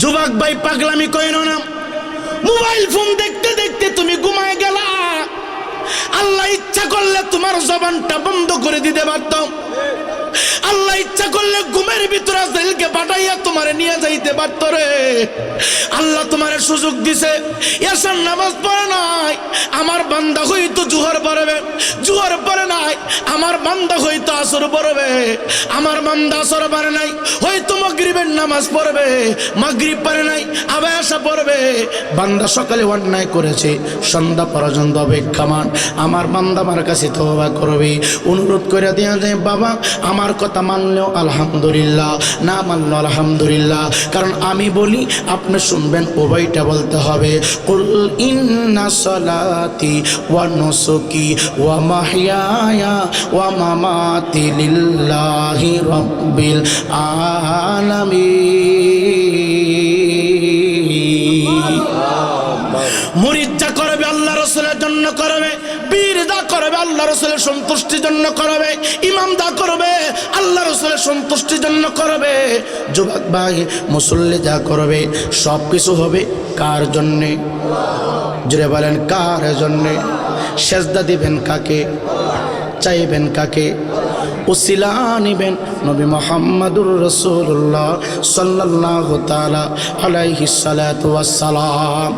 যুবক ভাই পাগলামি কইরো না। মোবাইল ফোন দেখতে দেখতে তুমি ঘুমায় গেলা। আল্লাহ ইচ্ছা করলে তোমার জবানটা বন্ধ করে দিতে পারত। আল্লাহ ইচ্ছা করলে ঘুমের ভিতরে আজরাইলকে পাঠাইয়া তোমারে নিয়ে যাইতে পারত রে। আল্লাহ তোমারে সুযোগ দিছে, এশার নামাজ পড়ে নাই, আমার বান্দা হয়তো জোহর পড়বে, জোহর পড়ে নাই, আমার বান্দা হয়তো আসর পড়বে, আমার বান্দা আসর পড়ে নাই, হয়তো মাগরিবের নামাজ পড়বে, মাগরিব পড়ে নাই, আবার এশা পড়বে। বান্দা সকালে অন্যায় করেছে, সন্ধ্যা পর্যন্ত অপেক্ষামান, আমার বান্দা আমার কাছে তওবা করবে। অনুরোধ করে দেয়া যায়, বাবা আমার কথা মানলেও আলহামদুলিল্লাহ, না মানলেও আলহামদুলিল্লাহ। কারণ আমি বলি, আপনি শুনবেন, উভয়টা বলতে হবে। কুল ইন্না সালাতি ওয়া নুসুকি ওয়া মাহইয়ায়া ওয়া মামাতি লিল্লাহি রাব্বিল আলামিন। মুরিদ যা করবে আল্লাহ রাসূলের জন্য করবে, পীর যা করবে আল্লাহ রাসূলের সন্তুষ্টির জন্য করবে, ইমাম যা করবে আল্লাহ রাসূলের সন্তুষ্টির জন্য করবে। যুবক ভাই, মুসল্লি যা করবে সব কিছু হবে কার জন্যে? জুড়ে বলেন, কার জন্যে? সেজদা দিবেন কাকে? চাইবেন কাকে? উসিলা নিবেন নবী মুহাম্মদুর রাসূলুল্লাহ সাল্লাল্লাহু তাআলা আলাইহি সাল্লাতু ওয়াস সালাম।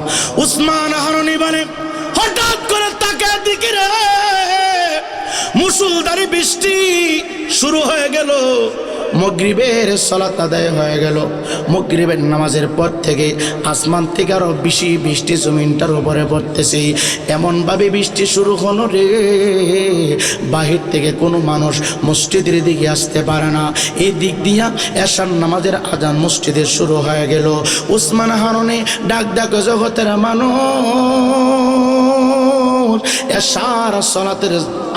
উসমান হারুনি বলে, হঠাৎ করে তাকে দিকে রে মুসুলধারে বৃষ্টি শুরু হয়ে গেল। মাগরিবের সালাত আদায় হয়ে গেল। মাগরিবের নামাজের পর থেকে আসমান থেকে আরো বেশি বৃষ্টি জমিনটার উপরে পড়তেছে। এমনভাবে বৃষ্টি শুরু হলো রে, বাহির থেকে কোনো মানুষ মসজিদের দিকে আসতে পারে না। এই দিক দিয়া এশার নামাজের আজান মসজিদের শুরু হয়ে গেল। উসমান হারুনি ডাক ডাক, জগতের মানুষ, এশার সালাতের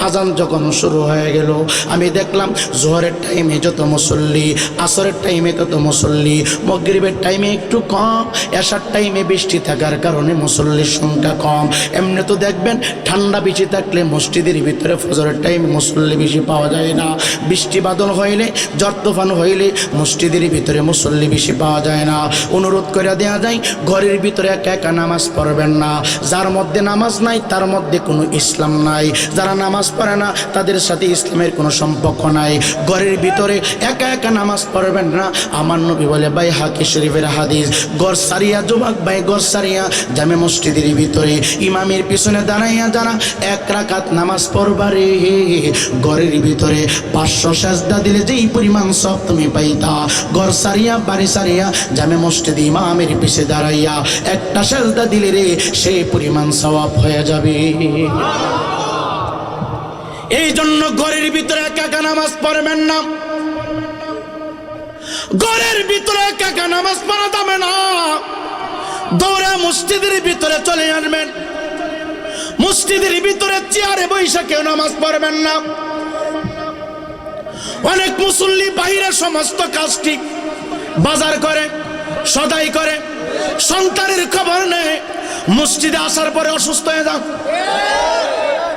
আজান যখন শুরু হয়ে গেল, আমি দেখলাম জোহরের টাইমে যত মুসল্লি, আসরের টাইমে তত মুসল্লি, মাগরিবের টাইমে একটু কম, এশার টাইমে বৃষ্টি থাকার কারণে মুসল্লির সংখ্যা কম। এমনি তো দেখবেন ঠান্ডা বেশি থাকলে মসজিদের ভিতরে ফজরের টাইমে মুসল্লি বেশি পাওয়া যায় না। বৃষ্টি বাদল হইলে, ঝড় তুফান হইলে মসজিদের ভিতরে মুসল্লি বেশি পাওয়া যায় না। অনুরোধ করে দেওয়া যায়, ঘরের ভিতরে একা একা নামাজ পড়বেন না। যার মধ্যে নামাজ নাই তার মধ্যে কোনো ইসলাম নাই। যারা নামাজ পড়ে না তাদের সাথে ইসলামের কোনো সম্পর্ক নাই। ঘরের ভিতরে একা একা নামাজ পড়বেন না। আমার নবী বলে, বাইহাকি শরীফের হাদিস, ঘর সারিয়া, যুবক ভাই ঘর সারিয়া জামে মসজিদের ভিতরে ইমামের পিছনে দাঁড়াইয়া যারা এক রাকাত নামাজ পড়বারে, ঘরের ভিতরে 500 সেজদা দিলে যেই পরিমাণ সব তুমি পাইতা, ঘর সারিয়া বাড়ি সারিয়া জামে মসজিদে ইমামের পিছে দাঁড়াইয়া একটা সেজদা দিলে রে সেই পরিমাণ সওয়াব হয়ে যাবে। এই জন্য ঘরের ভিতরে একা একা নামাজ পড়বেন না। ঘরের ভিতরে একা একা নামাজ পড়া যাবে না। দৌড়ে মসজিদের ভিতরে চলে আসবেন। মসজিদের ভিতরে চেয়ারে বৈশা কেউ নামাজ পড়বেন না। অনেক মুসল্লি বাইরে সমস্ত কাজ ঠিক, বাজার করে, সদাই করে, সন্তানের খবর নেই, মসজিদে আসার পরে অসুস্থ হয়ে যান।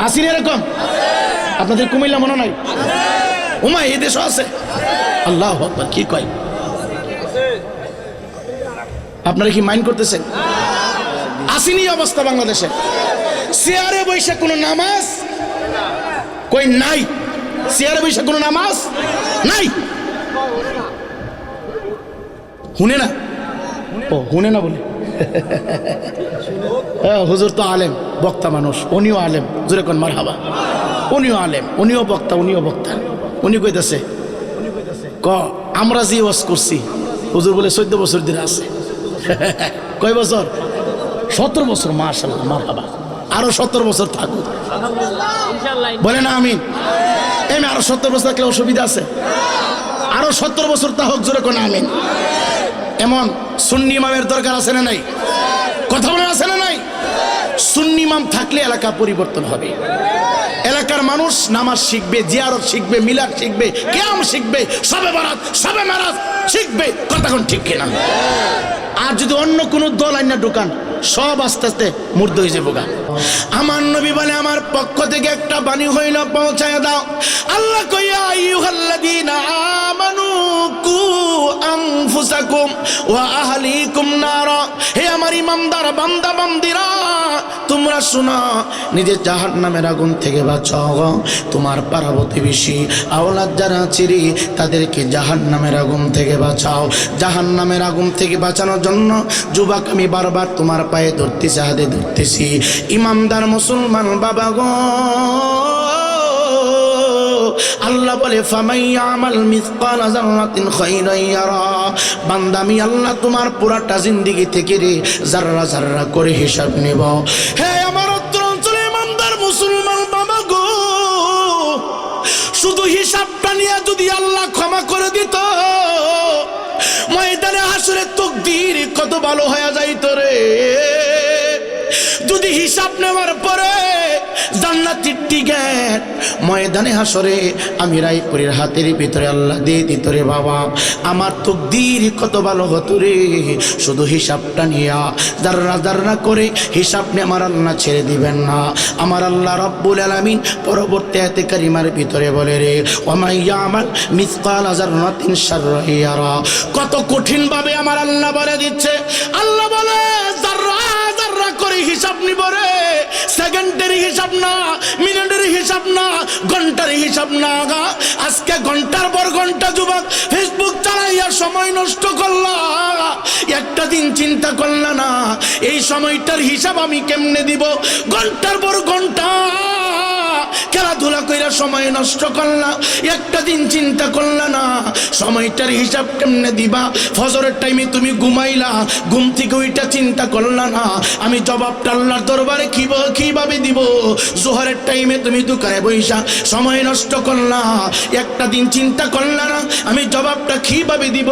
আসিনি এরকম? আপনাদের কুমিল্লা মনে নাই? ওমা এই দেশও আছে। আল্লাহু আকবার, কি কয়? আপনারা কি মাইন্ড করতেছেন? আসিনি অবস্থা বাংলাদেশে। চেয়ারে বসে কোনো নামাজ কই নাই। চেয়ারে বসে কোনো নামাজ নাই। শুনে না? ও শুনে না বলে হুজুর তো আলেম, বক্তা মানুষ, উনিও আলেম, জোরে কোন মারহাবা। উনিও আলেম, উনিও বক্তা, উনিও বক্তা। উনি কইতেছে, আমরা যে ওয়াজ করছি হুজুর বলে 14 বছর ধরে আছে। কয় বছর? 17 বছর। মাশাআল্লাহ, মারহাবা। আরো 17 বছর থাকুক বলে না আমিন। এমনি আরো 17 বছর থাকলে অসুবিধা আছে? আরো 17 বছর তা হোক, জোরে কোন আমিন। এমন সুন্নি ইমামের দরকার আছে না নাই? কথা বলে আছে না নাই? সুন্নি ইমাম থাকলে এলাকা পরিবর্তন হবে। এলাকার মানুষ নামাজ শিখবে, জিয়ারত শিখবে, মিলাদ শিখবে, কিয়াম শিখবে, শবে বারাত, শবে মেরাজ শিখবে। কথা কোন ঠিক কিনা? আর যদি অন্য কোনো দল আইনা ঢুকান, সব আস্তে আস্তে মুর্দ হয়ে যাবো গা। আমার নবী বলে, আমার পক্ষ থেকে একটা বাণী হইল পৌঁছায় দাও। আল্লাহ কইয়া, আইয়ুহাল্লাযীনা আমানু আমানু কু আনফুসাকুম ওয়া আহলিকুম নারা। হে আমার ইমানদার বান্দা বান্দিরা, তোমরা শোনো, নিজের জাহান্নামের আগুন থেকে বাঁচাও, তোমার পাড়া প্রতিবেশী আওলাদ যারা চিরি তাদেরকে জাহান্নামের আগুন থেকে বাঁচাও। জাহান্নামের আগুন থেকে বাঁচানোর জন্য যুবক আমি বারবার তোমার পায়ে ধরতেছি, হাতে ধরতেছি। ইমানদার মুসলমান বাবা গো, আল্লাহ বলে ফামাইয়ামাল মিসকালা যাররাতিন খায়রান ইয়ারা। বান্দা আমি আল্লাহ তোমার পুরাটা জিন্দেগি থেকে রে যাররা যাররা করে হিসাব নেব। হে আমার অন্তরে ইমানদার মুসলমান বাবা গো, শুধু হিসাবটা নিয়ে যদি আল্লাহ ক্ষমা করে দিত, ময়দানে হাসরের তাকদীর কত ভালো হয়ে যাইত রে। যদি হিসাব নেওয়ার পরে জান্নাতের টিকেট ময়দানে হাসরে আমি রায়পুরের হাতের ভিতরে আল্লাহ দিয়ে দিত রে বাবা, আমার তাকদীর কত ভালো হতো রে। শুধু হিসাবটা নিয়া যাররা যাররা করে হিসাব নিয়ে আমার আল্লাহ ছেড়ে দিবেন না। আমার আল্লাহ রব্বুল আলামিন পরবর্তী আয়াতে কারিমার ভিতরে বলে রে ওয়ামাইয়ামাল মিসকালা যাররাতিন শাররান ইয়ারা। কত কঠিন ভাবে আমার আল্লাহ বলে দিচ্ছে। আল্লাহ বলে যাররা যাররা করে হিসাব নিব রে, সেকেন্ডের হিসাব না, মিনিটের হিসাব না, ঘন্টার হিসাব না। আজকে ঘন্টার পর ঘন্টা যুবক ফেসবুক চালাইয়া সময় নষ্ট করলা, একটা দিন চিন্তা করলা না এই সময়টার হিসাব আমি কেমনে দিব। ঘন্টার পর ঘন্টা খেলাধুলা কইরা সময় নষ্ট করলা, একটা দিন চিন্তা করলা না সময়টার হিসাব কেমনে দিবা। ফজরের টাইমে তুমি ঘুমাইলা, ঘুম থেকে ওইটা চিন্তা করলা না আমি জবাবটা আল্লাহর দরবারে কিভাবে দিব। জোহরের টাইমে তুমি দোকানে বইসা সময় নষ্ট করলা, একটা দিন চিন্তা করলা না আমি জবাবটা কিভাবে দিব।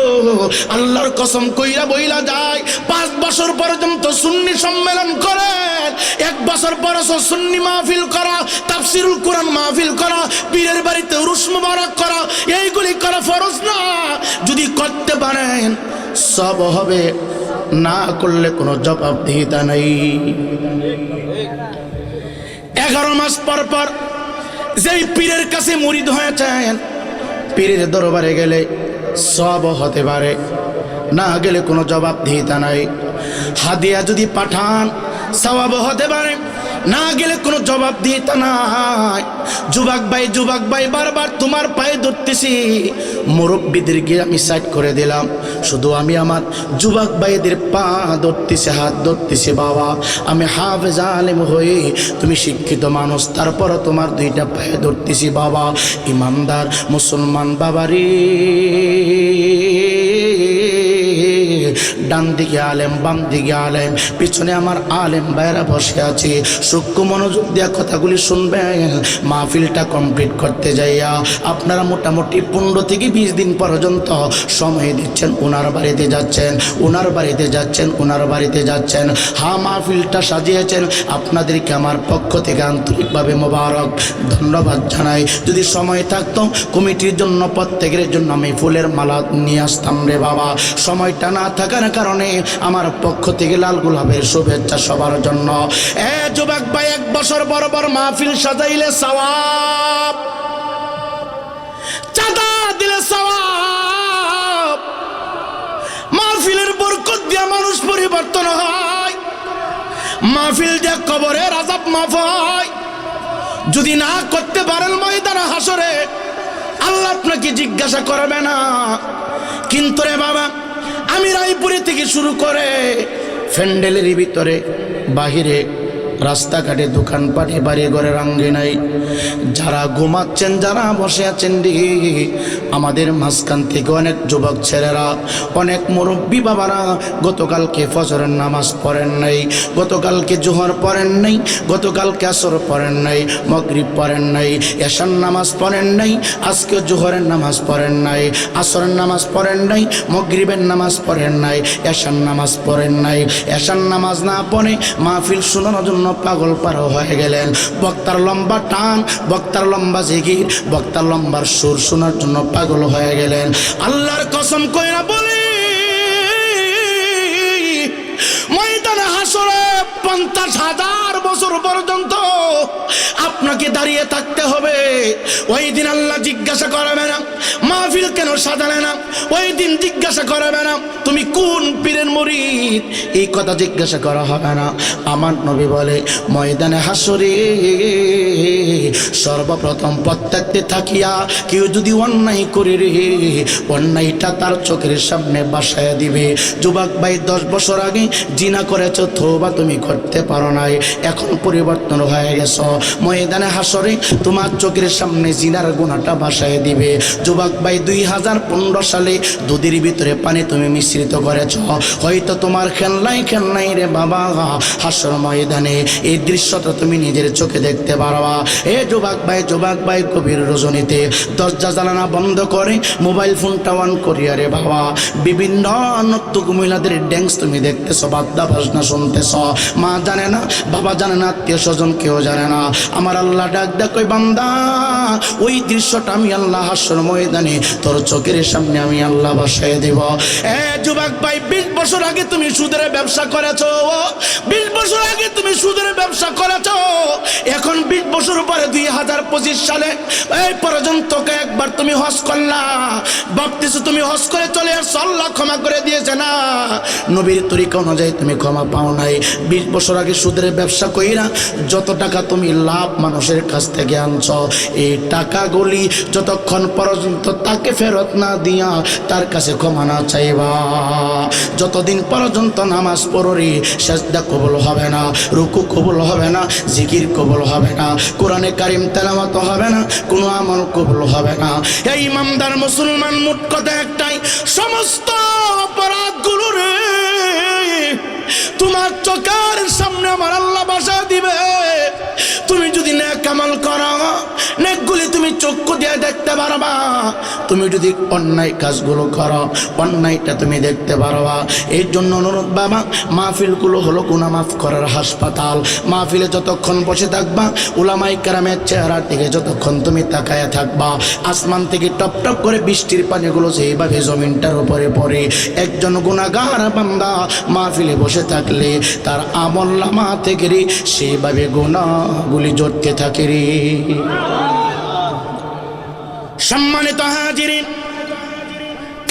আল্লাহর কসম কইরা বইলা যায় 5 বছর পর্যন্ত সুন্নি সম্মেলন করে, 1 বছর পর সুন্নি মাহফিল করা, তাফসিরুল কোরআন মাহফিল করা, পীরের বাড়িতে উরুস মুবারক করা, এইগুলি করা ফরজ না। যদি করতে পারেন সব হবে, না করলে কোনো জবাবদিহিতা নাই। 11 মাস পর পর যেই পীরের কাছে মুরিদ হয়েছেন, পীরের দরবারে গেলে সব হতে পারে, না গেলে কোনো জবাবদিহিতা নাই। হাদিয়া যদি পাঠান সওয়াব হতে পারে, না গেলে কোনো জবাবদিহিতা নাই। যুবক ভাই বারবার তোমার পায়ে ধরতেছি, মুরব্বীদেরকে আমি সাইড করে দিলাম, শুধু আমি আমার যুবক ভাইদের পা ধরতেছি, হাত ধরতেছি। বাবা আমি হাফেজ আলেম হয়ে, তুমি শিক্ষিত মানুষ, তারপরও তোমার 2টা পায়ে ধরতেছি বাবা। ইমানদার মুসলমান বাবারে, ডান দিকে আলেম, বাম দিকে আলেম, পিছনে আমার আলেম ভাইরা বসে আছে। সূক্ষ্ম মনোযোগ দিয়ে কথাগুলি শুনবেন। মাহফিলটা কমপ্লিট করতে যাইয়া আপনারা মোটামুটি 15 থেকে 20 দিন পর্যন্ত সময় দিচ্ছেন, ওনার বাড়িতে যাচ্ছেন, ওনার বাড়িতে যাচ্ছেন, ওনার বাড়িতে যাচ্ছেন। হ্যাঁ, মাহফিলটা সাজিয়েছেন, আপনাদেরকে আমার পক্ষ থেকে আন্তরিকভাবে মোবারক ধন্যবাদ জানাই। যদি সময় থাকতো কমিটির জন্য, প্রত্যেকের জন্য আমি ফুলের মালা নিয়ে আসতাম রে বাবা। সময়টা না থাকার কারণে আমার পক্ষ থেকে লাল গোলাপের শুভেচ্ছা সবার জন্য। যুবক ভাই, 1 বছর বরাবর মাহফিল সাজাইলে সওয়াব, চাঁদা দিলে সওয়াব, মাহফিলের বরকত দিয়ে মানুষ পরিবর্তন হয়, মাহফিল দিয়ে কবরের আযাব মাফ হয়। যদি না করতে পারেন ময়দানে হাসরে আল্লাহ আপনাকে জিজ্ঞাসা করবে না। কিন্তু রে বাবা, আমি রায়পুরে থেকে শুরু করে ফ্যান্ডেলের ভিতরে, বাহিরে, রাস্তাঘাটে, দোকানপাটে, বাড়ি ঘরের আঙ্গিনায় যারা ঘুমাচ্ছেন, যারা বসে আছেন রে, আমাদের মাঝখান থেকে অনেক যুবক ছেলেরা, অনেক মুরব্বী বাবারা গতকালকে ফজরের নামাজ পড়েন নাই, গতকালকে জোহর পড়েন নাই, গতকালকে আসর পড়েন নাই, মাগরিব পড়েন নাই, এশার নামাজ পড়েন নাই, আজকে জোহরের নামাজ পড়েন নাই, আসরের নামাজ পড়েন নাই, মাগরিবের নামাজ পড়েন নাই, এশার নামাজ পড়েন নাই। এশার নামাজ না পড়ে মাহফিল শোনানোর জন্য পাগল পার হয়ে গেলেন। বক্তার লম্বা টান, বক্তার লম্বা জিকির, বক্তার লম্বার সুর শোনার জন্য পাগল হয়ে গেলেন। আল্লাহর কসম কইরা বলি, ময়দানে হাসরে 50,000 বছর পর্যন্ত আপনাকে দাঁড়িয়ে থাকতে হবে। ওই দিন আল্লাহ জিজ্ঞাসা করবে না মাহফিল কেন সাজালে না? ওই দিন জিজ্ঞাসা করাবে না তুমি কোন পীরের মুরিদ, এই কথা জিজ্ঞাসা করা হবে না। আমার নবী বলে ময়দানে হাসরে সর্বপ্রথম প্রত্যেককে থাকিয়া কেউ যদি অন্যায় করে রে, অন্যায়টা তার চোখের সামনে বাসায় দিবে। যুবক ভাই 10 বছর আগে জিনা করেছো, তওবা তুমি করতে পারো নাই, এখন পরিবর্তন হয়ে গেছো, ময়দানে হাসরে তোমার চোখের সামনে জিনার গুনাহটা বাসায় দিবে। যুবক ভাই 2015 সালে দুধের ভিতরে পানি তুমি মিশ্রিত করেছ, হয়তো তোমার খেলনাই রে বাবা, হাসর ময়দানে এই দৃশ্যটা তুমি নিজের চোখে দেখতে পারবা। এ যুবক ভাই কবির রজনীতে দরজা জানালা বন্ধ করে মোবাইল ফোনটা অন করিয়া রে বাবা, বিভিন্ন নর্তক মহিলাদের ড্যান্স তুমি দেখতেছ, বাদ্যা বাজনা শুনতেছ, মা জানে না, বাবা জানে না, আত্মীয় স্বজন কেউ জানে না। আমার আল্লাহ ডাক কই বান্দা, ওই দৃশ্যটা আমি আল্লাহ হাসর ময়দানে তোর চোখের সামনে আমি আল্লাহ বসায় দেব। যুবক ভাই 20 বছর আগে তুমি সুদের ব্যবসা করেছো, 20 বছর আগে তুমি সুদের ব্যবসা করেছো, এখন 20 বছর পরে 2025 সালে এই পর্যন্ত একবার তুমি হজ করলা, ভাবতেছো তুমি হজ করে চলে আসছো, আল্লাহ ক্ষমা করে দিয়েছে না? নবীর তরিকা অনুযায়ী তুমি ক্ষমা পাও নাই। 20 বছর আগে সুদের ব্যবসা কইরা যত টাকা তুমি লাভ মানুষের কাছ থেকে আনছো, এই টাকাগুলি যতক্ষণ পর্যন্ত তাকে ফেরত না দিয়া তার কাছে ক্ষমা না চাইবা, যতদিন পর্যন্ত নামাজ পড়রি সেজদা কবুল হবে না, রুকু কবুল হবে না, জিকির কবুল হবে না, কোরআনে কারিম তেলাওয়াত হবে না, কোনো আমল কবুল হবে না। এই ইমানদার মুসলমান মোট কথা একটাই, সমস্ত অপরাধগুলো রে তোমার চোখের সামনে আমার আল্লাহ বাসা দিবে। তুমি যদি নেক আমল করো, নেকগুলি তুমি চক্ষু দিয়ে দেখতে পারবা, তুমি যদি অন্যায় কাজগুলো করো, অন্যায়টা তুমি দেখতে পারবা। এই জন্য অনুরোধ বাবা, মাহফিলগুলো হলো গুনাহ মাফ করার হাসপাতাল। মাহফিলে যতক্ষণ বসে থাকবা, উলামায়ে কেরামের চেহারার দিকে যতক্ষণ তুমি তাকায়া থাকবা, আসমান থেকে টপ টপ করে বৃষ্টির পানিগুলো যেইভাবে জমিনটার উপরে পড়ে, একজন গুনাহগার বান্দা মাহফিলে বসে থাকলে তার আমলনামা থেকে রে সেইভাবে গুনাহগুলি জড়তে থাকে রে। সম্মানিত হাজিরিন,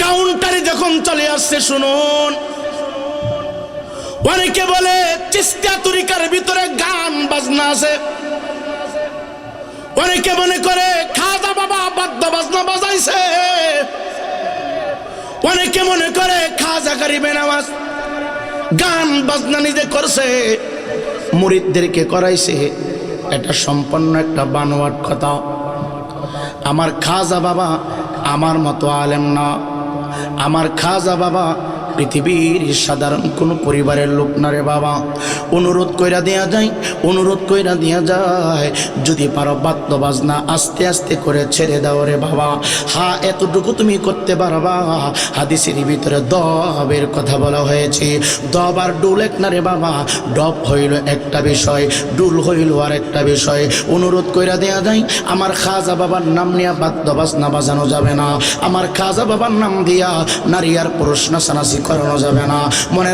কাউন্টারে যখন চলে আসছে শুনুন, অনেকে বলে চিস্তিয়া তরিকার ভিতরে গান বাজনা আছে, অনেকে মনে করে খাজা বাবা বাদ্য বাজনা বাজাইছে, অনেকে মনে করে খাজা গরিবে নামাজ গান বাজনা নিজে করছে, মুরিদদেরকে করাইছে। এটা সম্পূর্ণ একটা বানোয়াট কথা। আমার খাজা বাবা আমার মতো আলেম না, আমার খাজা বাবা পৃথিবীর সাধারণ কোনো পরিবারের লোক না রে বাবা। অনুরোধ কইরা দেয়া যায়, যদি পারো বাদ্য বাজনা আস্তে আস্তে করে ছেড়ে দাও রে বাবা। হ্যাঁ, এতটুকু তুমি করতে পারবা। হাদিসের ভিতরে দবের কথা বলা হয়েছে, দব আর ডুল এক না রে বাবা, ডব হইল একটা বিষয়, ডুল হইল আর একটা বিষয়। অনুরোধ কইরা দেয়া যায়, আমার খাজা বাবার নাম নিয়ে বাদ্য বাজনা বাজানো যাবে না, আমার খাজা বাবার নাম দিয়া নারী আর পুরুষ নাচানাচি করানো যাবে না। মনে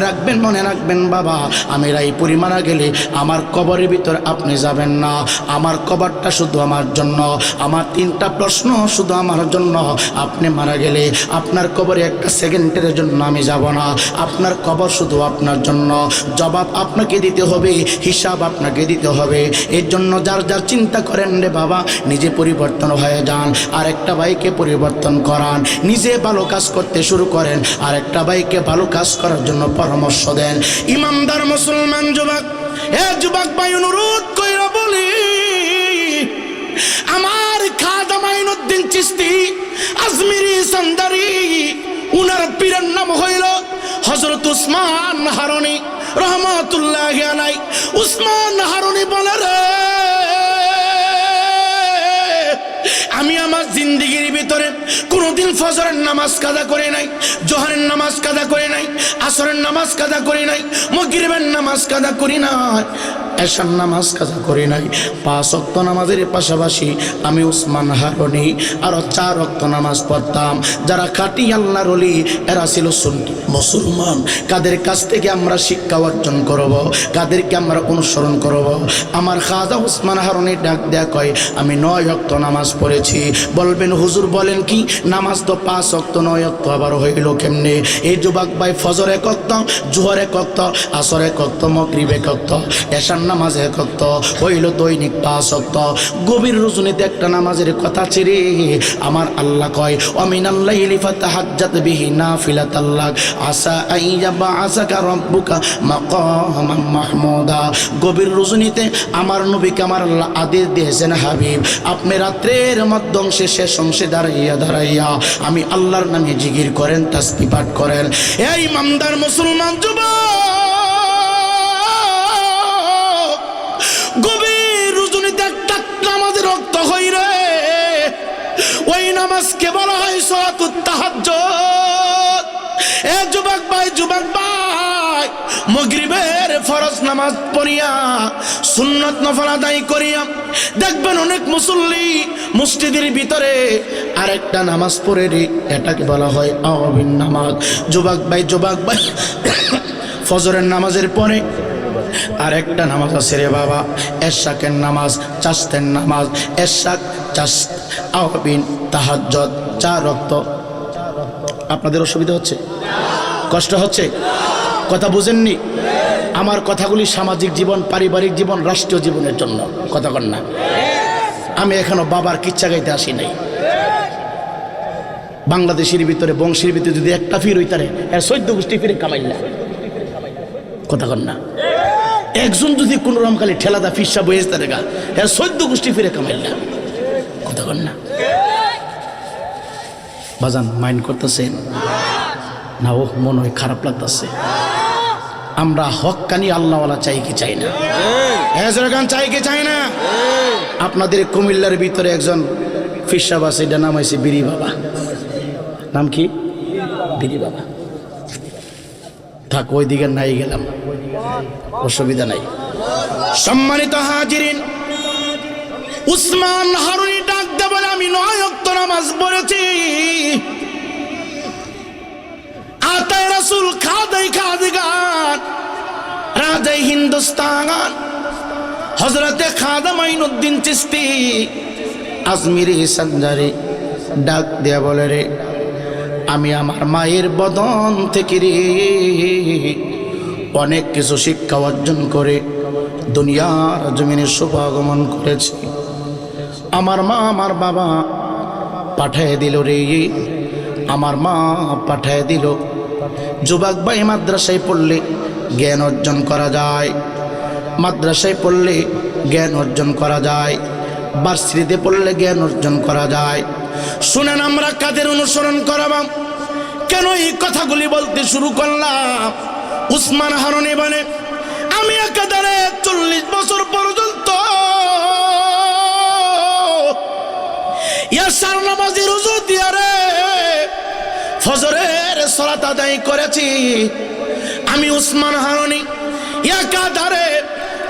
রাখবেন বাবা, আমি রায়পুরি মারা গেলে আমার কবরের ভিতরে আপনি যাবেন না, আমার কবরটা শুধু আমার জন্য, আমার 3টা প্রশ্ন শুধু আমার জন্য। আপনি মারা গেলে আপনার কবরে একটা সেকেন্ডের জন্য আমি যাব না, আপনার কবর শুধু আপনার জন্য, জবাব আপনাকে দিতে হবে, হিসাব আপনাকে দিতে হবে। এর জন্য যার যার চিন্তা করেন রে বাবা, নিজে পরিবর্তন হয়ে যান, আরেকটা ভাইকে পরিবর্তন করান, নিজে ভালো কাজ করতে শুরু করেন, আরেকটা ভাইকে ভালো কাজ করার জন্য পরামর্শ দেন। ইমানদার মুসলমান যুবক ভাই, অনুরোধ কইরা বলি, আমার খাজা মাইনুদ্দিন চিশতি আজমিরি সন্দারি, উনার পীরের নাম হইল হযরত উসমান হারুনি রহমাতুল্লাহি আলাইহি। উসমান হারুনি বলে রে, আমি আমার জিন্দেগির ভিতরে কোনোদিন ফজরের নামাজ কাজা করে নাই, জোহরের নামাজ কাজা করে নাই, আসরের নামাজ কাজা করি নাই, মাগরিবের নামাজ কাজা করি নাই, এশার নামাজ কাজা করি নাই। 5 ওয়াক্ত নামাজের পাশাপাশি আমি উসমান হারুনি আরো 4 ওয়াক্ত নামাজ পড়তাম। যারা খাঁটি আল্লাহর ওলি, এরা ছিল সুন্নি মুসলমান। কাদের কাছ থেকে আমরা শিক্ষা অর্জন করব, কাদেরকে আমরা অনুসরণ করব? আমার খাজা উসমান হারুনি ডাক দেয়া কয়, আমি 9 ওয়াক্ত নামাজ পড়েছি। করেছি। বলবেন হুজুর বলেন কি, নামাজ তো 5 ওয়াক্ত 9 ওয়াক্ত আবার হইল কেমনে? এই যুবক ভাই, ফজর 1 ওয়াক্ত, জোহর 1 ওয়াক্ত, আসর 1 ওয়াক্ত, মাগরিব 1 ওয়াক্ত, এশার নামাজ 1 ওয়াক্ত, হইল দৈনিক 5 ওয়াক্ত। গভীর রজনীতে একটা নামাজের কথা ছেড়ে আমার আল্লাহ কয়, অমিনাল লাইলি ফাতাহাজ্জাত বিহি নাফিলাতাল লাক আসা আইয়াবা আসাকা রব্বুকা মাকামান মাহমুদা। গভীর রজনীতে আমার নবীকে আমার আল্লাহ আদেশ দিয়েছেন, হাবিব আপনি রাত্রের মধ্যংশে শেষ অংশে দাঁড়াইয়া আমি আল্লাহর নামে জিকির করেন, তাসবিহ পাঠ করেন। এই ইমানদার মুসলমান যুবক, গভীর রজনীতে একটা নামাজের রক্ত হই রে, ওই নামাজকে বলা হয় সালাতুত তাহাজ্জুদ। এ যুবক ভাই, যুবক ভাই, মাগরিবের ফরজ নামাজ পড়িয়া সুন্নত নফল আদায় করিয়া দেখবেন অনেক মুসল্লি মসজিদের ভিতরে আরেকটা নামাজ পড়ে রে, এটাকে বলা হয় আওয়াবিন নামাজ। যুবক ভাই, যুবক ভাই, ফজরের নামাজের পরে আরেকটা নামাজ আছে রে বাবা, এশাকের নামাজ, চাস্তের নামাজ। এশাক, চাস, আওয়াবিন, তাহাজ্জুদ, 4 ওয়াক্ত। আপনাদের অসুবিধা হচ্ছে? কষ্ট হচ্ছে? কথা বুঝেননি? আমার কথাগুলি সামাজিক জীবন, পারিবারিক জীবন, রাষ্ট্রীয় জীবনের জন্য কথা কন না। আমি এখনো বাবার কিচ্ছা গাইতে আসি নাই। বাংলাদেশের ভিতরে, বংশের ভিতরে যদি একটা ফির হইতারে এর 14 গোষ্ঠী ফিরে কামাইলা, কথা কন না। একজন যদি কোন রকমকালে ঠেলাদা ফিসা বয়েছে তার গা, এর 14 গোষ্ঠী ফিরে কামাইলা, কথা কন না। বাজান মাইন্ড করতেছেন না? ও মনে হয় খারাপ লাগতেছে। আমরা হক্কানি আল্লাহওয়ালা চাই কি চাই না? চাই কি চাই না? আপনাদের কুমিল্লার ভিতরে একজন ফিসাব আছে, এটা নাম হয়েছে বিরি বাবা। নাম কি? বিরি বাবা। থাক, ওই দিকে নাই গেলাম, অসুবিধা নাই। সম্মানিত হাজিরিন, উসমান হারুনি ডাক দেব, আমি 9 ওয়াক্ত নামাজ পড়েছি। আতায় রাসূল খাদাই খাদিগান রাজাই হিন্দুস্তান, হযরতে খাদা মাইনুদ্দিন চিশতি আজমিরি সঞ্জারি ডাক দেয়া বলে, রে আমি আমার মায়ের বদন থেকে রে অনেক কিছু শিক্ষা অর্জন করে দুনিয়ার জমিনে শুভাগমন করেছি। আমার মা, আমার বাবা পাঠায় দিল রে, আমার মা পাঠায় দিল। যুবক ভাই, মাদ্রাসায় পড়লে জ্ঞান অর্জন করা যায়, মাদ্রাসায় পড়লে জ্ঞান অর্জন করা যায়, ভার্সিটিতে পড়লে জ্ঞান অর্জন করা যায়। শুনেন, আমরা কাদের অনুসরণ করাবাম? কেন এই কথাগুলি বলতে শুরু করলাম? উসমান হারুনি বলে, আমি একাধারে 40 বছর পর্যন্ত ইয়াসার নামাজের উযু দিয়া রে ফজরের সালাত আদায় করেছি। আমি উসমান হারুনি একাধারে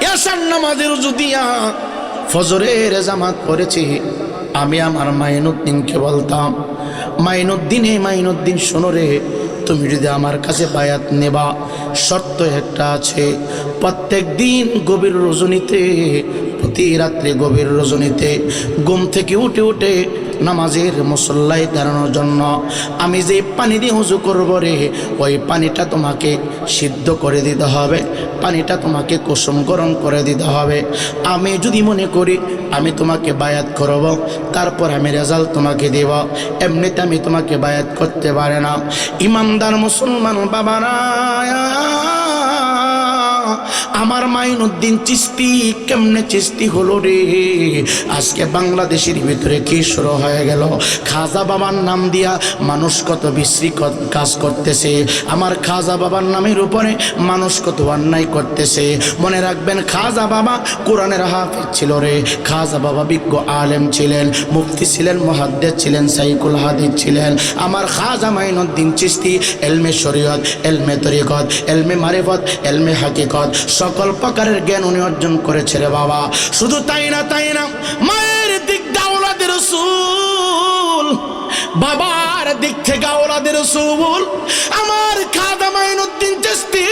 ইয়াসার নামাজের উযু দিয়া ফজরের জামাত পড়েছি। আমি আমার মাইনুদ্দিনকে বলতাম, মাইনুদ্দিন শোনো রে, তুমি যদি আমার কাছে বায়াত নেবা, শর্ত একটা আছে, প্রত্যেক দিন গভীর রজনীতে, প্রতি রাত্রে গভীর রজনীতে ঘুম থেকে উঠে নামাজের মুসল্লায় দাঁড়ানোর জন্য আমি যে পানি দিয়ে উযু করব রে, ওই পানিটা তোমাকে সিদ্ধ করে দিতে হবে, পানিটা তোমাকে কুসুম গরম করে দিতে হবে। আমি যদি মনে করি আমি তোমাকে বায়াত করব, তারপর আমি রেজাল্ট তোমাকে দেব, এমনিতে আমি তোমাকে বায়াত করতে পারে না। ইমানদার মুসলমান বাবারা, আমার মাইনুদ্দিন চিশতি কেমনে চিশতি হলো রে? আজকে বাংলাদেশের ভিতরে কি শুরু হয়ে গেল? খাজা বাবার নাম দিয়া মানুষ কত বিশ্রী কাজ করতেছে। আমার খাজা বাবার নামের উপরে মানুষ কত অন্যায় করতেছে। মনে রাখবেন, খাজা বাবা কোরআনের হাফেজ ছিল রে। খাজা বাবা বিজ্ঞ আলেম ছিলেন, মুফতি ছিলেন, মুহাদ্দিস ছিলেন, সাইকুল হাদিস ছিলেন। আমার খাজা মাইনুদ্দিন চিশতি এলমে শরীয়ত, এলমে তরিকত, এলমে মারিফত, এলমে হাকিকত সকল প্রকারের জ্ঞান উনি অর্জন করেছে রে বাবা। শুধু তাই না, মায়ের দিক দিয়ে আওলাদের রাসূল, বাবার দিক থেকে আওলাদের রাসূল। আমার খাজা মাইনুদ্দিন চিশতি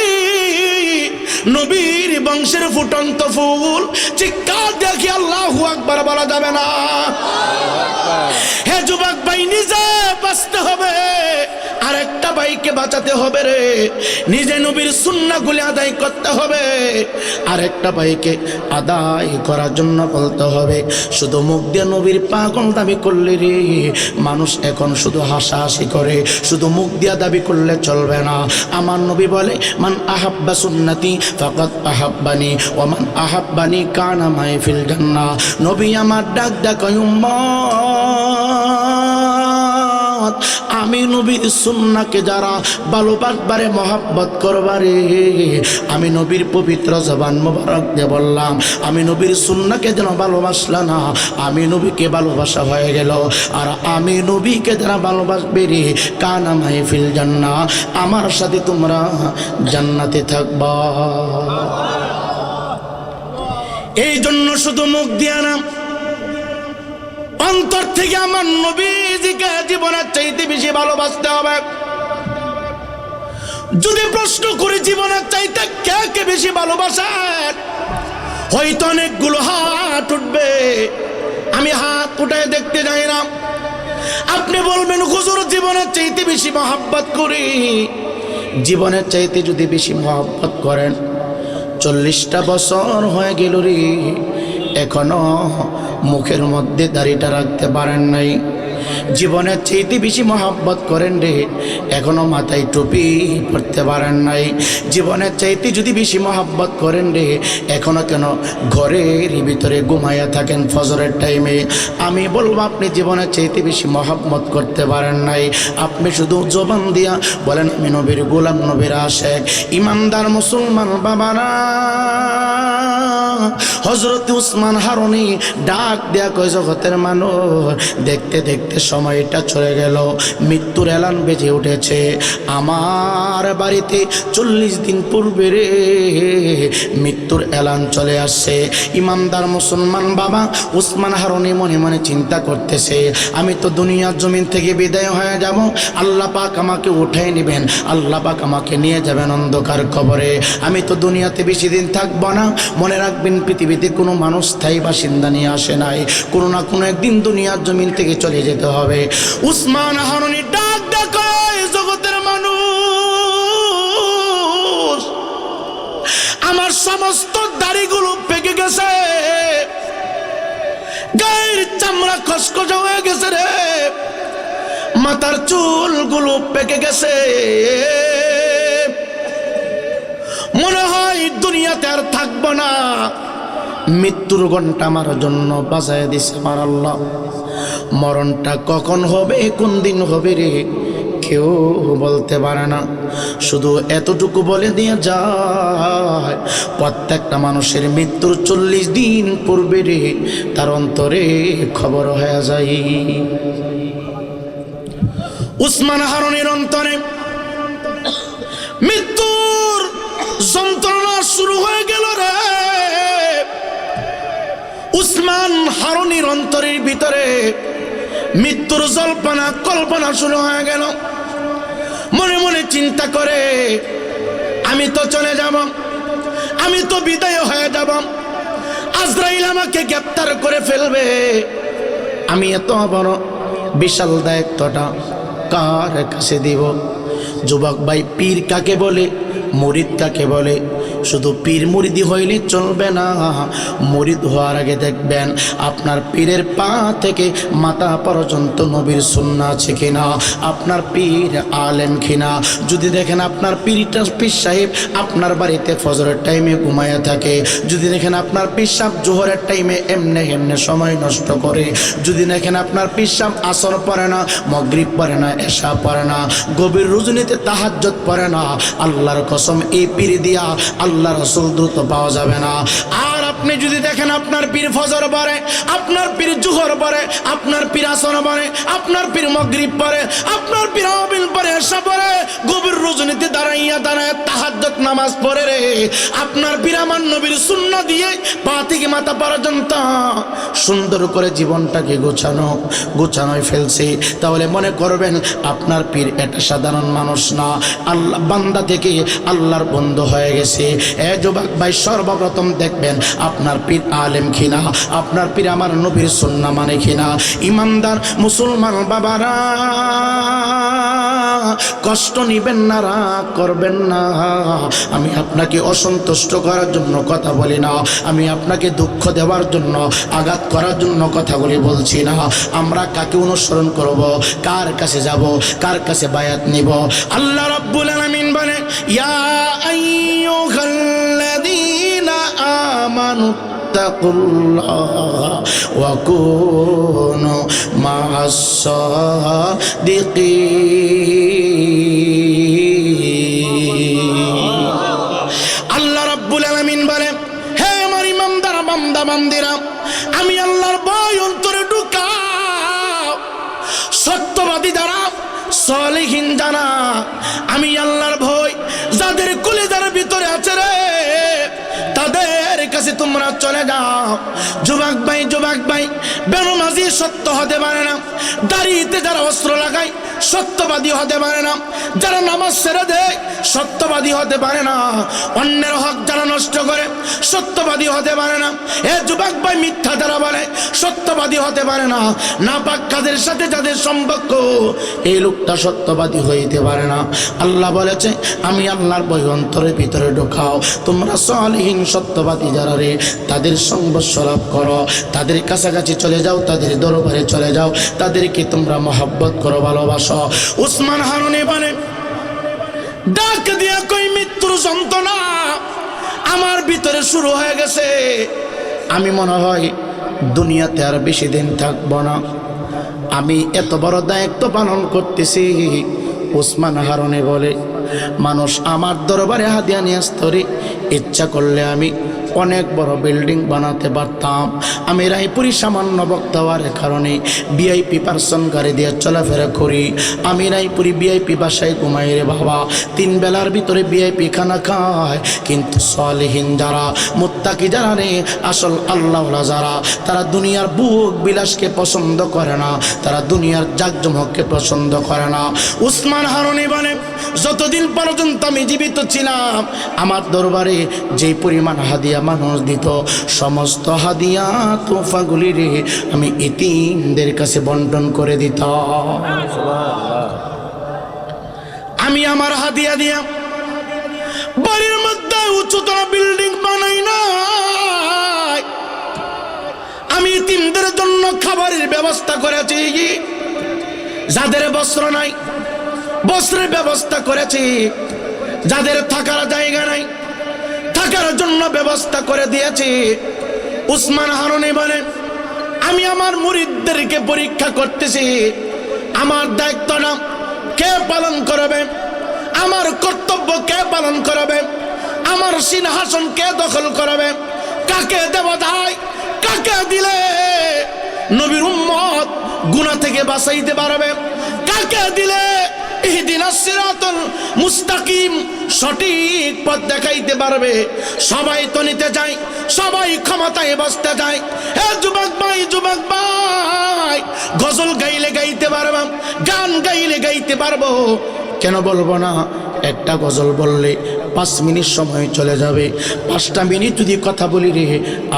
নবীর বংশের ফুটন্ত ফুল, চিৎকার দেখি আল্লাহু আকবার বলা যাবে না? হে যুবক ভাই, নিজে বাঁচতে হবে, আরেকটা ভাইকে বাঁচাতে হবে রে। নিজে নবীর সুন্নাহগুলি আদায় করতে হবে, আরেকটা ভাইকে আদায় করার জন্য বলতে হবে। শুধু মুখ দিয়ে নবীর পাগল দাবি করলে রে, মানুষ এখন শুধু হাসাহাসি করে, শুধু মুখ দিয়ে দাবি করলে চলবে না। আমার নবী বলে, মান আহাব্বা সুন্নতি ফাকাদ আহাব্বানি ওয়া মান আহাব্বানি কানা মাই ফিল জান্নাহ। নবী আমার ডাক ডাকায় উম্মত, আমি নবীর সুন্নাহকে যারা ভালোবাসবারে মহব্বত করবারে, আমি নবীর পবিত্র জবান মোবারক দিয়ে বললাম, আমি নবীর সুন্নাহকে যেন ভালোবাসলা না, আমি নবীকে ভালোবাসা হয়ে গেল। আর আমি নবীকে যারা ভালোবাসবে রে, কানা মাই ফিল জান্নাহ, আমার সাথে তোমরা জান্নাতে থাকবা। এই জন্য শুধু মুখ দিয়া না, অন্তর থেকে আমার নবীজিকে জীবনের চাইতে বেশি ভালোবাসতে হবে। যদি প্রশ্ন করে জীবনের চাইতে কে কে বেশি ভালোবাসেন, হয়তো অনেকগুলো হাত উঠবে, আমি হাত উঠায় দেখতে যাই না। আপনি বলবেন, হুজুর জীবনের চাইতে বেশি মহব্বত করি। জীবনের চাইতে যদি বেশি মহব্বত করেন, 40টা বছর হয়ে গেল রে, এখনো মুখের মধ্যে দাড়িটা রাখতে পারেন নাই। জীবনের চাইতে বেশি মহব্বত করেন রে, এখনো মাথায় টুপি পরতে পারেন নাই। জীবনের চাইতে যদি বেশি মহব্বত করেন রে, এখনো কেন ঘরের ভিতরে ঘুমাইয়া থাকেন ফজরের টাইমে। আমি বলবো, আপনি জীবনের চাইতে বেশি মহব্বত করতে পারেন নাই। আপনি শুধু জবান দিয়া বলেন, আমি নবীর গোলাম, নবীর আশেক। ইমানদার মুসলমান বাবারা, হযরত উসমান হারুনি ডাক দেয়া কয়, জগতের মানুষ, দেখতে দেখতে সময়টা চলে গেল, মৃত্যুর এলান বেজে উঠেছে। আমার বাড়িতে 40 দিন পূর্বে রে মৃত্যুর এলান চলে আসছে। ইমানদার মুসলমান বাবা উসমান হারুনি মনে মনে চিন্তা করতেছে, আমি তো দুনিয়ার জমিন থেকে বিদায় হয়ে যাব, আল্লাহ পাক আমাকে উঠাই নেবেন, আল্লাহ পাক আমাকে নিয়ে যাবেন অন্ধকার কবরে। আমি তো দুনিয়াতে বেশি দিন থাকবো না। মনে রাখবেন, পৃথিবীতে কোনো মানুষ স্থায়ী বাসিন্দা নিয়ে আসে নাই, কোনো না কোনো একদিন দুনিয়ার জমিন থেকে চলে যেতে হবে। উসমান হারুনি ডাক ডাকায়, জগতের মানুষ, আমার সমস্ত দাড়িগুলো পেকে গেছে, গায়ের চামড়া খসখসে হয়ে গেছে রে, মাথার চুলগুলো পেকে গেছে, মনে হয় দুনিয়াতে আর থাকবো না। মৃত্যুর ঘন্টা আমার জন্য বাজায় দিছে আমার আল্লাহ। মরণটা কখন হবে, কোন দিন হবে রে, কেউ বলতে পারে না। শুধু এতটুকু বলে দিয়ে যায়, প্রত্যেকটা মানুষের মৃত্যুর 40 দিন পূর্বে রে তার অন্তরে খবর হয়ে যায়। উসমান হারুনির অন্তরে মৃত্যুর যন্ত্রণা শুরু হয়ে গেল রে। উসমান হারুনির অন্তরের ভিতরে মৃত্যুর জল্পনা কল্পনা শুরু হয়ে গেল। মনে মনে চিন্তা করে, আমি তো চলে যাব, আমি তো বিদায় হয়ে যাব, আজরাইল আমাকে গ্রেফতার করে ফেলবে, আমি এত বড় বিশাল দায়িত্বটা কার কাছে দিব? যুবক ভাই, পীর কাকে বলে, মুরিদ কাকে বলে? শুধু পীর মুরিদি হইলে চলবে না, মুরিদ হওয়ার আগে দেখবেন আপনার পীরের পা থেকে মাথা পর্যন্ত নবীর সুন্নাহ আছে কিনা, আপনার পীর আলেম কিনা। যদি দেখেন আপনার পীর সাহেব আপনার বাড়িতে ফজরের টাইমে ঘুমায়া থাকে, যদি দেখেন আপনার পীর সাহেব জোহরের টাইমে এমনে এমনে সময় নষ্ট করে, যদি দেখেন আপনার পীর সাহেব আসর পড়ে না, মাগরিব পড়ে না, এশা পড়ে না, গভীর রজনীতে তাহাজ্জুদ পড়ে না, আল্লাহর কসম এই পীর দিয়া আল্লাহ রাসূল দ্রুত পাওয়া যাবে না। আর আপনি যদি দেখেন আপনার পীর ফজর পড়ে, আপনার পীর জোহর পড়ে, আপনার পীর আসর পড়ে, আপনার পীর মাগরিব পড়ে, আপনার পীর আবিল পড়ে, এশা পড়ে, গভীর রজনীতে দাঁড়াইয়া তাহাজ্জুদ নামাজ পড়ে রে, আপনার পীর আমার নবীর সুন্নাহ দিয়ে পা থেকে মাথা পর্যন্ত সুন্দর করে জীবনটাকে গোছানোয় ফেলছে, তাহলে মনে করবেন আপনার পীর এটা সাধারণ মানুষ না, আল্লাহ বান্দা থেকে আল্লাহর বন্ধু হয়ে গেছে। এ যুবক ভাই, সর্বপ্রথম দেখবেন আপনার পীর আলেম কিনা, আপনার পীর আমার নবীর সুন্নাহ মানে কিনা। ইমানদার মুসলমান বাবারা, কষ্ট নিবেন না, রাগ করবেন না। আমি আপনাকে অসন্তুষ্ট করার জন্য কথা বলি না, আমি আপনাকে দুঃখ দেওয়ার জন্য, আঘাত করার জন্য কথাগুলি বলছি না। আমরা কাকে অনুসরণ করব, কার কাছে যাব, কার কাছে বায়াত নিব? আল্লাহ রাব্বুল আলামিন বলে, ইয়া আইয়ুহাল্লাযীনা আমানু ইত্তাকুল্লাহ ওয়া কুনু মা'আস সাদিকিন। আল্লাহ রাব্বুল আলামিন বলে, হে আমার ইমানদার বান্দা বান্দিরা, আমি আল্লাহর ভয় অন্তরে ঢুকাও। সত্যবাদী যারা, সালেহীন যারা, আমি আল্লাহর ভয় যাদের কলিজার ভিতরে আছে রে, তাদের কাছে তোমরা চলে যাও। যুবক ভাই, বেনামাজি সত্য হতে পারে না। দাড়িতে যারা অস্ত্র লাগায় সত্যবাদী হতে পারে না। যারা নামাজ ছেড়ে দেয় সত্যবাদী হতে পারে না। অন্যের হক যারা নষ্ট করে সত্যবাদী হতে পারে না। এ যুবক ভাই, মিথ্যা যারা বলে সত্যবাদী হতে পারে না। নাপাক কাজের সাথে যাদের সম্পর্ক, এই লোকটা সত্যবাদী হইতে পারে না। আল্লাহ বলেছে, আমি আল্লাহর ভয় অন্তরের ভিতরে ঢোকাও। তোমরা সালেহীন সত্যবাদী যারা রে, তাদের সংস্পর্শ লাভ করো, তাদের কাছাকাছি চলে যাও, তাদের দরবারে চলে যাও, তাদেরকে তোমরা মহব্বত করো, ভালোবাসো। উসমান হারুনি বলে, ডাক দিয়া কই মৃত্যুর যন্ত্রণা আমার ভিতরে শুরু হয়ে গেছে। আমি মনে হয় দুনিয়াতে আর বেশি দিন থাকবো না। আমি এত বড় দায়িত্ব পালন করতেছি। উসমান হারুনি বলে, মানুষ আমার দরবারে হাদিয়া নিয়ে আসতে, ইচ্ছা করলে আমি অনেক বড় বিল্ডিং বানাতে পারতাম। আমি রায়পুরি সামান্য বক্তা হওয়ার কারণে ভিআইপি পার্সন গাড়ি দিয়ে চলাফেরা করি। আমি রায়পুরি ভিআইপি বাসায় ঘুমাই রে বাবা, 3 বেলার ভিতরে ভিআইপি খানা খায়। কিন্তু সালেহীন যারা, মুত্তাকি যারা রে, আসল আল্লাহওয়ালা যারা, তারা দুনিয়ার বুক বিলাসকে পছন্দ করে না, তারা দুনিয়ার জাকজমককে পছন্দ করে না। উসমান হারুনি বলে, যতদিন পর্যন্ত আমি জীবিত ছিলাম, আমার দরবারে যে পরিমাণ হাদিয়া মানুষ দিত, সমস্ত হাদিয়া তোফাগুলি রে আমি ইতিমদের কাছে বন্টন করে দিতাম। আমি আমার হাদিয়া দিয়া বাড়ির মধ্যে উচ্চতর বিল্ডিং বানাই না। আমি ইতিমদের জন্য খাবারের ব্যবস্থা করেছি। যাদের বস্ত্র নাই, বস্ত্রের ব্যবস্থা করেছি। যাদের থাকার জায়গা নাই, থাকার জন্য ব্যবস্থা করে দিয়েছি। উসমান হারুনি বলে, আমি আমার মুরিদদেরকে পরীক্ষা করতেছি। আমার দায়িত্ব না কে পালন করবে, আমার কর্তব্য কে পালন করবে, আমার সিংহাসন কে দখল করবে, কাকে দেব দায়, কাকে দিলে নবীর উম্মত গুনাহ থেকে বাঁচাইতে পারবে, কাকে দিলে ইহদিনাস সিরাতুল মুস্তাকিম সঠিক পথ দেখাইতে পারবে। সবাই তো নিতে চায়, সবাই ক্ষমতায় বসতে চায়। হে যুবক ভাই, গজল গাইলে গাইতে পারবো, গান গাইলে গাইতে পারবো, কেন বলবো না? একটা গজল বললে 5 মিনিট সময় চলে যাবে। 5টা মিনিট যদি কথা বলি রে,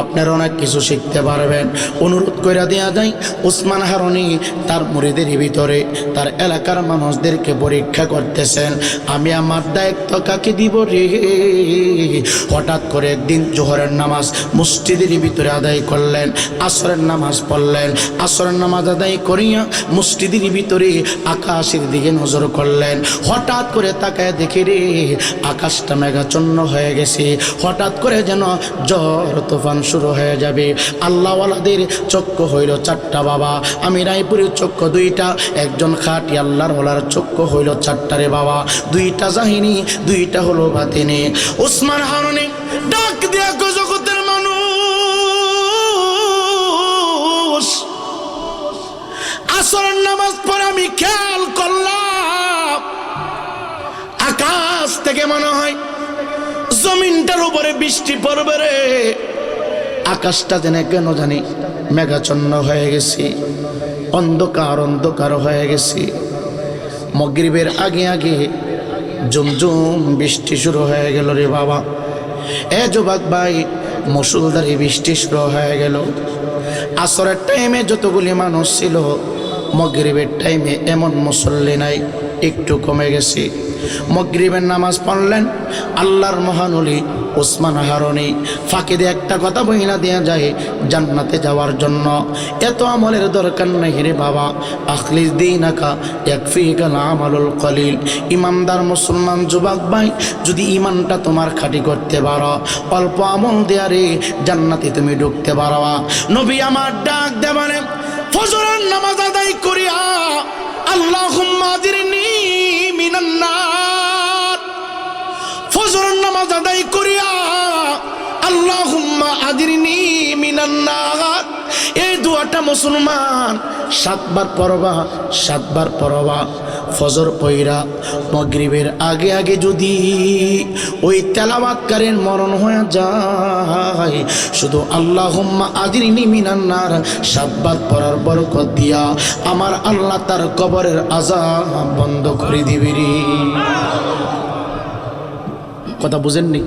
আপনারা অনেক কিছু শিখতে পারবেন। অনুরোধ করে দেয়া যায়, উসমান হারুনি তার মুরিদের ভিতরে তার এলাকার মানুষদেরকে পরীক্ষা করতেছেন, আমি আমার দায়িত্ব কাকে দিব রে। হঠাৎ করে একদিন জোহরের নামাজ মসজিদের ভিতরে আদায় করলেন, আসরের নামাজ পড়লেন। আসরের নামাজ আদায় করিয়া মসজিদের ভিতরে আকাশের দিকে নজর করলেন। হঠাৎ করে তাকায় দেখি রে, আকাশটা মেঘাচ্ছন্ন হয়ে গেছে। হঠাৎ করে যেন ঝড় তুফান শুরু হয়ে যাবে। আল্লাহওয়ালাদের চক্ষু হইল 4টা বাবা, আমি রায়পুরের চক্ষু 2টা। একজন খাঁটি আল্লাহর ওয়ালার চক্ষু হইল 4টা রে বাবা, 2টা জাহিনী, 2টা হলো বাতিনি। উসমান হারুনি ডাক দিয়া জগতের মানুষ, আসরের নামাজ পড়ে আমি খেয়াল করলাম আকাশ থেকে মনে হয় জমিনটার উপরে বৃষ্টি পড়বে রে। আকাশটা যেন কেন জানি মেঘাচ্ছন্ন হয়ে গেছে, অন্ধকার অন্ধকার হয়ে গেছে। মাগরিবের আগে আগে ঝুমঝুম বৃষ্টি শুরু হয়ে গেল রে বাবা। এ যুবক ভাই, মুসুলধারে বৃষ্টি শুরু হয়ে গেল। আসরের টাইমে যতগুলি মানুষ ছিল, মাগরিবের টাইমে এমন মুসল্লি নাই, একটু কমে গেছে। মাগরিবের নামাজ পড়লেন আল্লাহর মহানলি ওসমান হারুনি। ফাঁকিদে একটা কথা বইনা দেয়া যায়, জান্নাতে যাওয়ার জন্য এত আমলের দরকার নাই রে বাবা। আখলিস দীনাকা ইয়াকফিকাল আমালুল কলিল। ইমানদার মুসলমান যুবক ভাই, যদি ইমানটা তোমার খাঁটি করতে পারো, অল্প আমল দেয়া রে জান্নাতে তুমি ঢুকতে পারো। নবী আমার ডাক দেবানে ফজরের নামাজ আদায় করিয়া আল্লাহুম্মা আজিরনি মিনান নার। ফজরের নামাজ আদায় করিয়া আল্লাহুম্মা আজিরনি মিনান নার, এই দোয়াটা মুসলমান 7 বার পড়বা, 7 বার পড়বা। ফজর পইরা মাগরিবের আগে আগে যদি ওই তেলাওয়াতকারীর মরণ হয়ে যায়, শুধু আল্লাহুম্মা আজিরনি মিনান নার 7 বার পড়ার বরকত দিয়া আমার আল্লাহ তার কবরের আযাব বন্ধ করে দিবে রে। কথা বুঝেননি?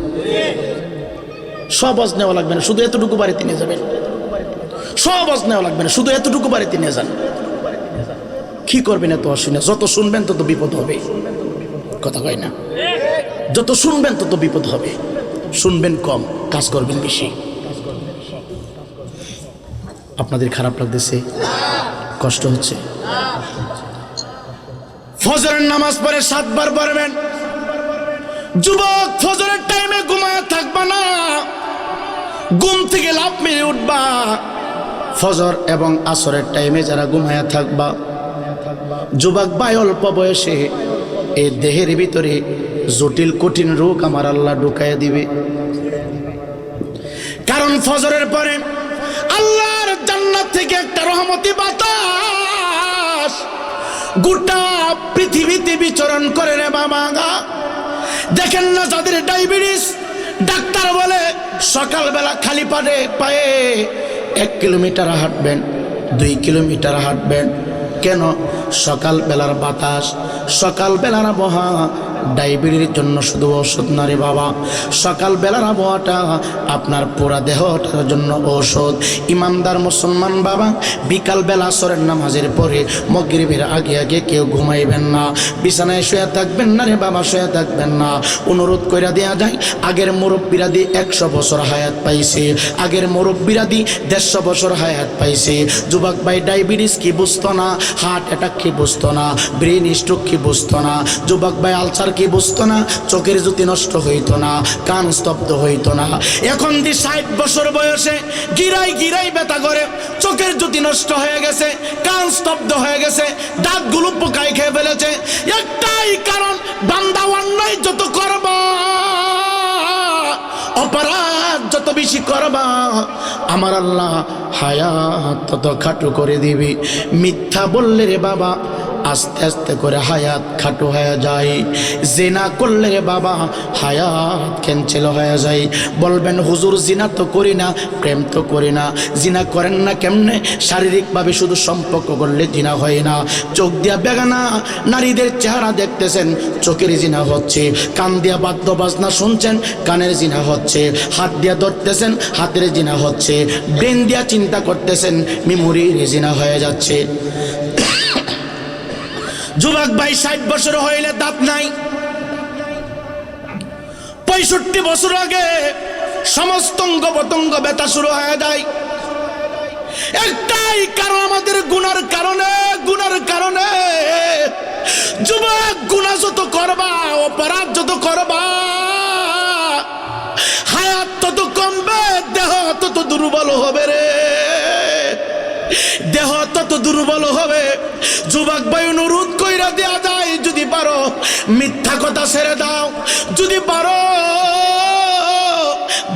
সব ওয়াজ নেওয়া লাগবে না, শুধু এতটুকু বাড়িতে নিয়ে যাবেন। সব ওয়াজ নেওয়া লাগবে না, শুধু এতটুকু বাড়িতে নিয়ে যান। কি করবেন এত অশুনে? যত শুনবেন তত বিপদ হবে। কথা কয় না? যত শুনবেন তত বিপদ হবে। শুনবেন কম, কাজ করবেন বেশি। আপনাদের খারাপ লাগতেছে? কষ্ট হচ্ছে? ফজরের নামাজ পড়ে 7 বার পড়বেন। যুবক, ফজরের টাইমে ঘুমায় থাকবা না, ঘুম থেকে লাফ মেরে উঠবা। ফজর এবং আসরের টাইমে যারা ঘুমায় থাকবা, যুবক ভাই, অল্প বয়সে এই দেহের ভিতরে জটিল কঠিন রোগ আমার আল্লাহ ঢুকাইয়া দিবে। কারণ ফজরের পরে আল্লাহর জান্নাত থেকে একটা রহমতি বাতাস গোটা পৃথিবীতে বিচরণ করে রে বাবা। দেখেন না যাদের ডায়াবেটিস, ডাক্তার বলে সকালবেলা খালি পায়ে 1 কিলোমিটার হাঁটবেন, 2 কিলোমিটার হাঁটবেন। কেন? সকালবেলার বাতাস, সকালবেলার আবহাওয়া ডায়াবেটিসের জন্য শুধু ঔষধ না রে বাবা। সকালবেলার আবহাওয়াটা আপনার পুরা দেহটার জন্য ঔষধ। ইমানদার মুসলমান বাবা, বিকালবেলা আসরের নামাজের পরে মাগরিবের আগে আগে কেউ ঘুমাইবেন না, বিছানায় শুয়ে থাকবেন না রে বাবা, শুয়ে থাকবেন না। অনুরোধ কইরা দেয়া যায়, আগের মুরব্বীরা দিয়ে 100 বছর হায়াত পাইছে, আগের মুরব্বীরা দিয়ে 150 বছর হায়াত পাইছে। যুবক ভাই, ডায়াবেটিস কি বুঝতো না, হার্ট অ্যাটাক কি বুঝতো না, ব্রেন স্ট্রোক কি বুঝতো না, যুবক ভাই আলসার কি বুঝতো না, চোখের জ্যোতি নষ্ট হইতো না, কান স্তব্ধ হইতো না। এখন দি 60 বছর বয়সে গিরাই গিরাই ব্যথা করে, চোখের জ্যোতি নষ্ট হয়ে গেছে, কান স্তব্ধ হয়ে গেছে, দাঁতগুলো পোকায় খেয়ে ফেলেছে। একটাই কারণ, বান্দা অন্যায় যত করবা, অপরাধ যত বেশি করবা, আমার আল্লাহ হায়াত তত খাটো করে দিবি। মিথ্যা বললে রে বাবা আস্তে আস্তে করে হায়াত খাটো হয়ে যায়। জিনা করলে রে বাবা হায়াত ক্যান্সেল হয়ে যায়। বলবেন হুজুর জিনা তো করি না, প্রেম তো করি না। জিনা করেন না কেমনে? শারীরিকভাবে শুধু সম্পর্ক করলে জিনা হয় না। চোখ দিয়া বেগানা নারীদের চেহারা দেখতেছেন, চোখের জিনা হচ্ছে। কান দিয়া বাদ্য বাজনা শুনছেন, কানের জিনা হচ্ছে। হাত দিয়া ধরতেছেন, হাতের জিনা হচ্ছে। ব্রেন দিয়া চিন্তা করতেছেন, মেমোরির জিনা হয়ে যাচ্ছে। যুবক ভাই, 60 বছর হইলে দাঁত নাই। 65 বছর আগে সমস্ত অঙ্গ প্রত্যঙ্গ ব্যথা শুরু হয়ে যায়। একটাই কারণ, আমাদের গুনার কারণে। গুনার কারণে যুবক, গুনাহ যত করবা, অপরাধ যত করবা, হায়াত তত কমবে, দেহ তত দুর্বল হবে রে, দেহ তত দুর্বল হবে। যুবক ভাই, অনুরোধ কইরা দেয়া যায়, যদি পারো মিথ্যা কথা ছেড়ে দাও, যদি পারো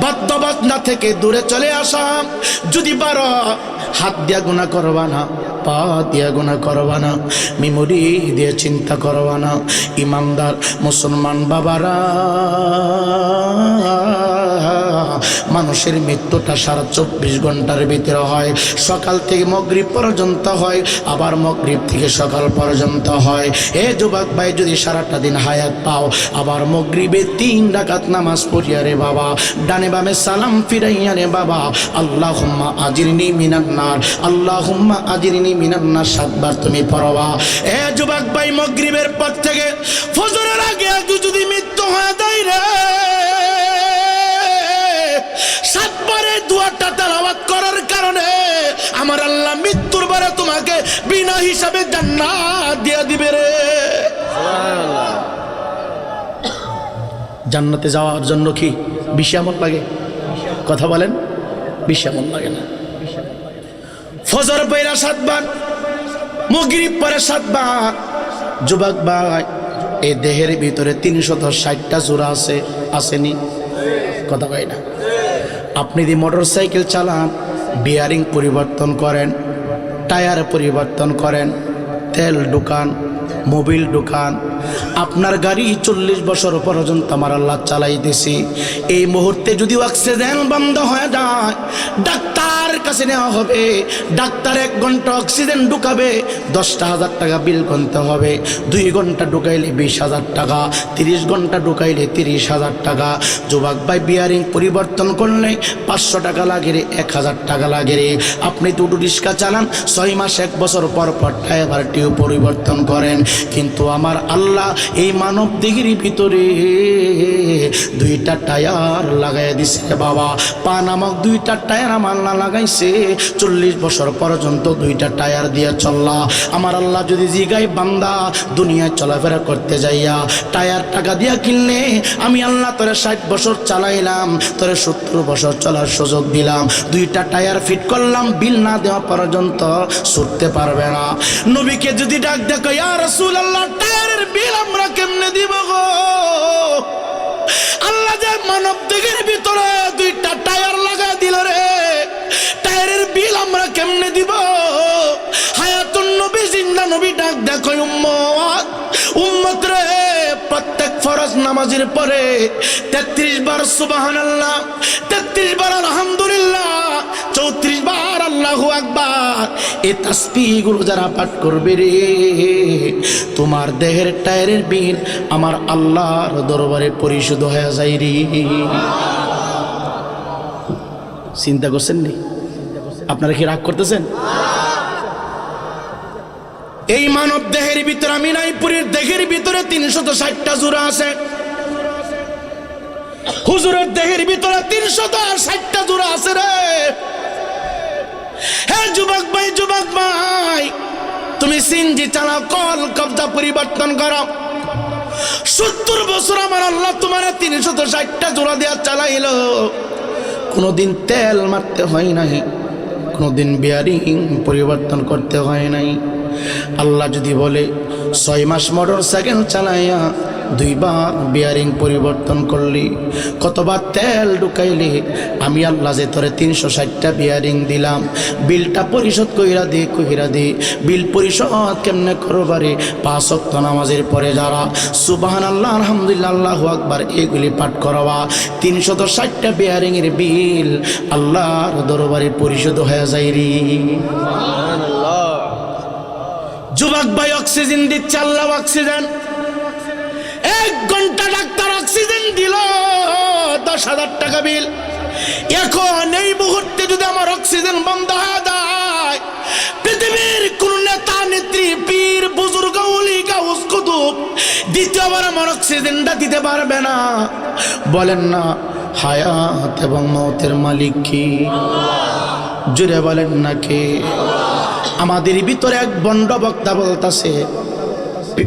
বাদ্য বাজনা থেকে দূরে চলে আসা, যদি পারো হাত দিয়া গুনাহ করবা না, পা দিয়া গুনাহ করবা না, মেমোরি দিয়ে চিন্তা করবা না। ইমানদার মুসলমান বাবারা, মানুষের মৃত্যুটা 24.5 ঘন্টার ভিতরে হয়। সকাল থেকে মাগরিব পর্যন্ত হয়, আবার মাগরিব থেকে সকাল পর্যন্ত হয়। এ যুবক ভাই, যদি সারাটা দিন হায়াত পাও, আবার মাগরিবে 3 রাকাত নামাজ পড়িয়া রে বাবা, ডানে বামে সালাম ফিরাইয়া রে বাবা, আল্লাহুম্মা আজিরনি মিনান নার, আল্লাহুম্মা আজিরনি মিনান নার 7 বার তুমি পড়বা। এ যুবক ভাই, মাগরিবের পর থেকে ফজরের আগে যদি মৃত্যু হয়ে যায় রে, 7 বারের দোয়াটা তেলাওয়াত করার কারণে আমার আল্লাহ মৃত্যুর পরে তোমাকে বিনা হিসাবে জান্নাত দিয়ে দিবে রে। সুবহানাল্লাহ। জান্নাতে যাওয়ার জন্য কি বেশি আমল লাগে? কথা বলেন, বেশি আমল লাগে না? ফজর পড়া 7 বার, মাগরিব পড়া 7 বার। যুবক ভাই, এই দেহের ভিতরে 360টা জোড়া আছে, আসেনি? কথা কয় না? আপনি যদি মোটরসাইকেল চালান, বিয়ারিং পরিবর্তন করেন, টায়ার পরিবর্তন করেন, তেল ঢুকান, মোবিল ঢুকান, আপনার গাড়ি 40 বছর পর্যন্ত আমার আল্লাহ চালাইতেছি। এই মুহূর্তে যদি অক্সিজেন বন্ধ হয়ে যায়, ডাক্তার কাছে নেওয়া হবে, ডাক্তার 1 ঘন্টা অক্সিজেন ঢুকাবে, 10,000 টাকা বিল গুনতে হবে। 2 ঘন্টা ঢুকাইলে 20,000 টাকা, 30 ঘন্টা ঢুকাইলে 30,000 টাকা। যুবক ভাই, বিয়ারিং পরিবর্তন করলে 500 টাকা লাগে রে, 1,000 টাকা লাগে রে। আপনি দুটো রিক্সা চালান, 6 মাস 1 বছর পর পর টায়ার টিউব পরিবর্তন করেন, কিন্তু আমার আল্লাহ এই মানব দেহের ভিতরে 2টা টায়ার লাগাই দিছে বাবা। পা নামক 2টা টায়ার আমার আল্লাহ লাগাইছে। 40 বছর পর্যন্ত 2টা টায়ার দিয়ে চললা। আমার আল্লাহ যদি জিগাই, বান্দা দুনিয়ায় চলাফেরা করতে যাইয়া টায়ার টাকা দিয়া কিনলে, আমি আল্লাহ তোরে 60 বছর চালাইলাম, তোরে 70 বছর চলার সুযোগ দিলাম, 2টা টায়ার ফিট করলাম, বিল না দেওয়া পর্যন্ত ছুটতে পারবে না। নবীকে যদি ডাক দেখো, ইয়া রাসূলুল্লাহ, টায়ারের বিল আমরা কেমনে দিব গো? আল্লাহ যে মানব দেহের ভিতরে 2টা টায়ার লাগা দিল রে, টায়ারের বিল আমরা কেমনে দিব? হায়াতুন নবী, জিন্দা নবী ডাক দেখো, উম্মত উম্মত রে, প্রত্যেক ফরজ নামাজের পরে 33 বার সুবহানাল্লাহ, 33 বার আলহামদুলিল্লাহ, 34 বার আল্লাহু আকবার, এই তাসবিহগুলো যারা পাঠ করবে রে, তোমার দেহের টায়ারের বিল আমার আল্লাহর দরবারে পরিশোধ হয়ে যায় রে। চিন্তা করছেন নি? আপনারা কি রাগ করতেছেন? এই মানব দেহের ভিতরে, আমিনাইপুরের দেহের ভিতরে 360টা জোড়া আছে। হুজুরের দেহের ভিতরে 360টা জোড়া আছে রে। হ্যাঁ যুবক ভাই, যুবক ভাই, তুমি সিনজি চালাও, কল কবজা পরিবর্তন করো। 70 বছর আমার আল্লাহ তোমার 360টা জোড়া দেওয়া চালাইল। কোনোদিন তেল মারতে হয় নাই, কোনোদিন বিয়ারিং পরিবর্তন করতে হয় নাই। আল্লাহ যদি বলে 6 মাস মোটরসাইকেল চালাইয়া 2 বার বিয়ারিং পরিবর্তন করলি, কতবার তেল ঢুকাইলি, আমি আল্লাহ যে তোরে 360টা বিয়ারিং দিলাম, বিলটা পরিশোধ কইরা দে। বিল পরিশোধ কেমনে করবারে? 5 ওয়াক্ত নামাজের পরে যারা সুবহানাল্লাহ, আলহামদুলিল্লাহ, আল্লাহু আকবার এগুলি পাঠ করবা, 360টা বিয়ারিং এর বিল আল্লাহর দরবারে পরিশোধ হয়ে যায় রে। যুবক ভাই, অক্সিজেন দিচ্ছে আল্লাহ, অক্সিজেন 1 ঘন্টা ডাক্তার অক্সিজেন দিল, 10,000 টাকা বিল। এখন এই মুহূর্তে যদি আমার অক্সিজেন বন্ধ হয়ে যায়, পৃথিবীর কোন নেতা নেত্রী, পীর বুজুর্গ, ওলি, গাউস, কুতুব দ্বিতীয়বার আমার অক্সিজেনটা দিতে পারবে না। বলেন না, হায়াত এবং মওতের মালিক কি? জুড়ে বলেন না কে? আমাদের ভিতরে এক বন্ড বক্তা বলতাছে,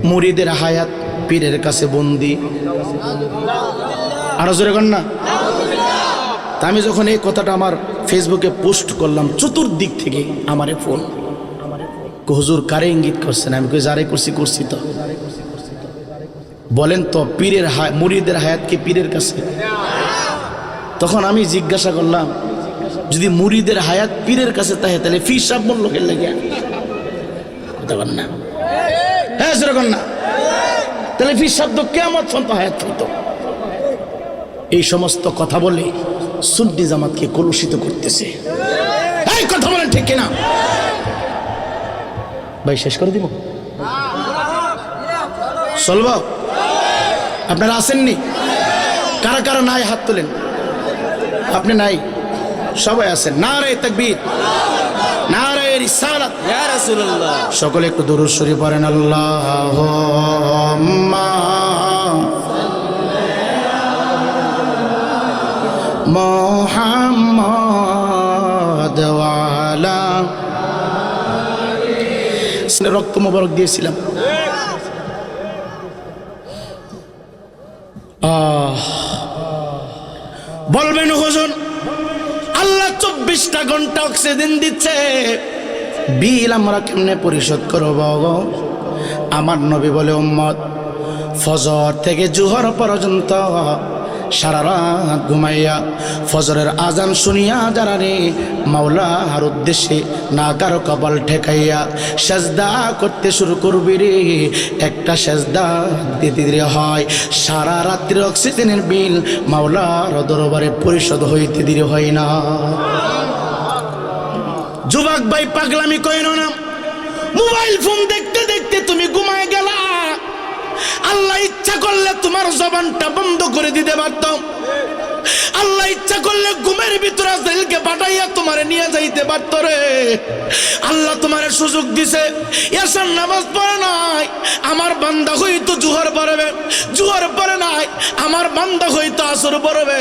মুরিদের হায়াত পীরের কাছে বন্দি। আরো জোরে কর না। তা আমি যখন এই কথাটা আমার ফেসবুকে পোস্ট করলাম, চতুর্দিক থেকে আমারে ফোন, হুজুর কারে ইঙ্গিত করছেন? আমি কই, যারে করছি তো। বলেন তো, পীরের মুরিদের হায়াত কি পীরের কাছে? তখন আমি জিজ্ঞাসা করলাম, যদি মুরিদের হায়াত পীরের কাছে তাহে, তাহলে ফির সাহেব বলল কে লাগে? না, হ্যাঁ সেরকম না। তাহলে ফির সাহেব তো কেমন পর্যন্ত হায়াত হইতো? এই সমস্ত কথা বলে সুন্নি জামাতকে কলুষিত করতেছে। এই কথা বলেন ঠিক কিনা? ভাই শেষ করে দিব, চলব? আপনারা আসেননি? কারা কারা নাই হাত তোলেন। আপনি নাই, সবাই আছেন। নারে তাকবীর, নারে রিসালাত, ইয়া রাসূলুল্লাহ। সকলে একটু দুরূদ শরীফ পড়েন। আল্লাহুম্মা মুহাম্মাদ ওয়া আলা। রক্ত মোবারক দিয়েছিলাম। বলবেন হুজুর আল্লাহ 24টা ঘন্টা অক্সিজেন দিচ্ছে, বিল আমরা কেমনে পরিশোধ করব? আমার নবী বলে, উম্মত ফজর থেকে জোহর পর্যন্ত সারা রাত ঘুমাইয়া ফজরের আজান শুনিয়া যারা রে মাওলার উদ্দেশ্যে না কারো কপাল ঠেকাইয়া সেজদা করতে শুরু করবি রে, একটা সেজদা দিতে দিতে হয় সারা রাত্রির অক্সিজেনের বিল মাওলার দরবারে পরিশোধ হইতে দেরি হয় না। যুবক ভাই পাগলামি কইরো না। মোবাইল ফোন দেখতে দেখতে তুমি ঘুমায় গেলা। আল্লাহ ইচ্ছা করলে তোমার জবানটা বন্ধ করে দিতে পারত। আল্লাহ ইচ্ছা করলে ঘুমের ভিতরে আজরাইলকে পাঠাইয়া তোমারে নিয়ে যাইতে পারত রে। আল্লাহ তোমারে সুযোগ দিছে, এশার নামাজ পড়ে নাই, আমার বান্দা হয়তো জোহর পড়বে, জোহর পড়ে নাই, আমার বান্দা হয়তো আসর পড়বে,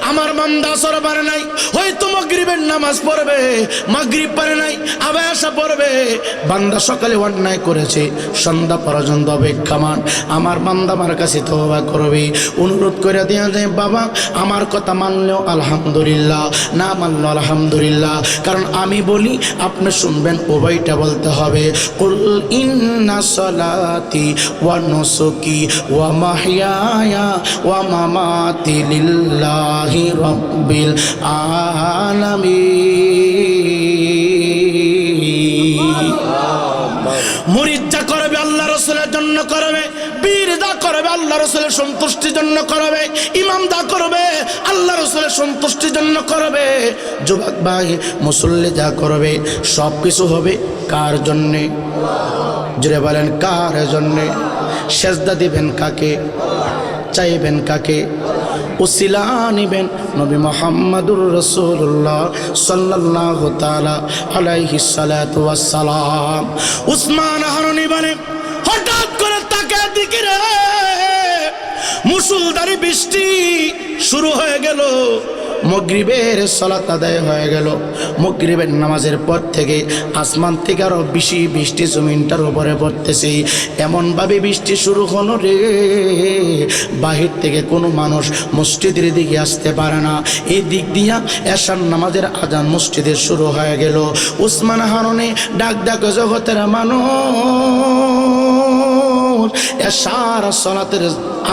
আমার বান্দা আসর পড়ে নাই, হয়তো মাগরিবের নামাজ পড়বে, মাগরিব পড়ে নাই, আবার এশা পড়বে। বান্দা সকালে অন্যায় করেছে, সন্ধ্যা পর্যন্ত অপেক্ষামান, আমার বান্দা আমার কাছে তওবা করবে। অনুরোধ করে দেওয়া যায়, বাবা আমার কথা মানলেও আলহামদুলিল্লাহ, না মানলেও আলহামদুলিল্লাহ। কারণ আমি বলি, আপনি শুনবেন, উভয়টা বলতে হবে। কুল ইন্না সালাতি ওয়া নুসুকি ওয়া মাহইয়ায়া ওয়া মামাতি লিল্লাহি রাব্বিল আলামিন। মুরিদ যা করবে আল্লাহ রাসূলের জন্য করবে, পীর যা করবে আল্লাহ রাসূলের সন্তুষ্টির জন্য করবে, ইমাম যা করবে আল্লাহ রাসূলের সন্তুষ্টির জন্য করবে। যুবক ভাই মুসল্লি যা করবে সব কিছু হবে কার জন্যে? জোরে বলেন, কার জন্যে? সেজদা দিবেন কাকে? চাইবেন কাকে? উসিলা নিবেন নবী মুহাম্মদুর রাসূলুল্লাহ সাল্লাল্লাহু তাআলা আলাইহিস সালাতু ওয়াস সালাম। উসমান হারুনি বলে, হঠাৎ করে তাকে দিকে রে মুসুলধারে বৃষ্টি শুরু হয়ে গেল। মাগরিবের সালাত আদায় হয়ে গেল। মাগরিবের নামাজের পর থেকে আসমান থেকে আরো বেশি বৃষ্টি জমিনটার উপরে পড়তেছে। এমনভাবে বৃষ্টি শুরু হলো রে, বাহির থেকে কোনো মানুষ মসজিদের দিকে আসতে পারে না। এই দিক দিয়া এশার নামাজের আজান মসজিদে শুরু হয়ে গেল। উসমান হারুনে ডাক ডাক, জগতের মানুষ, এশার সালাতের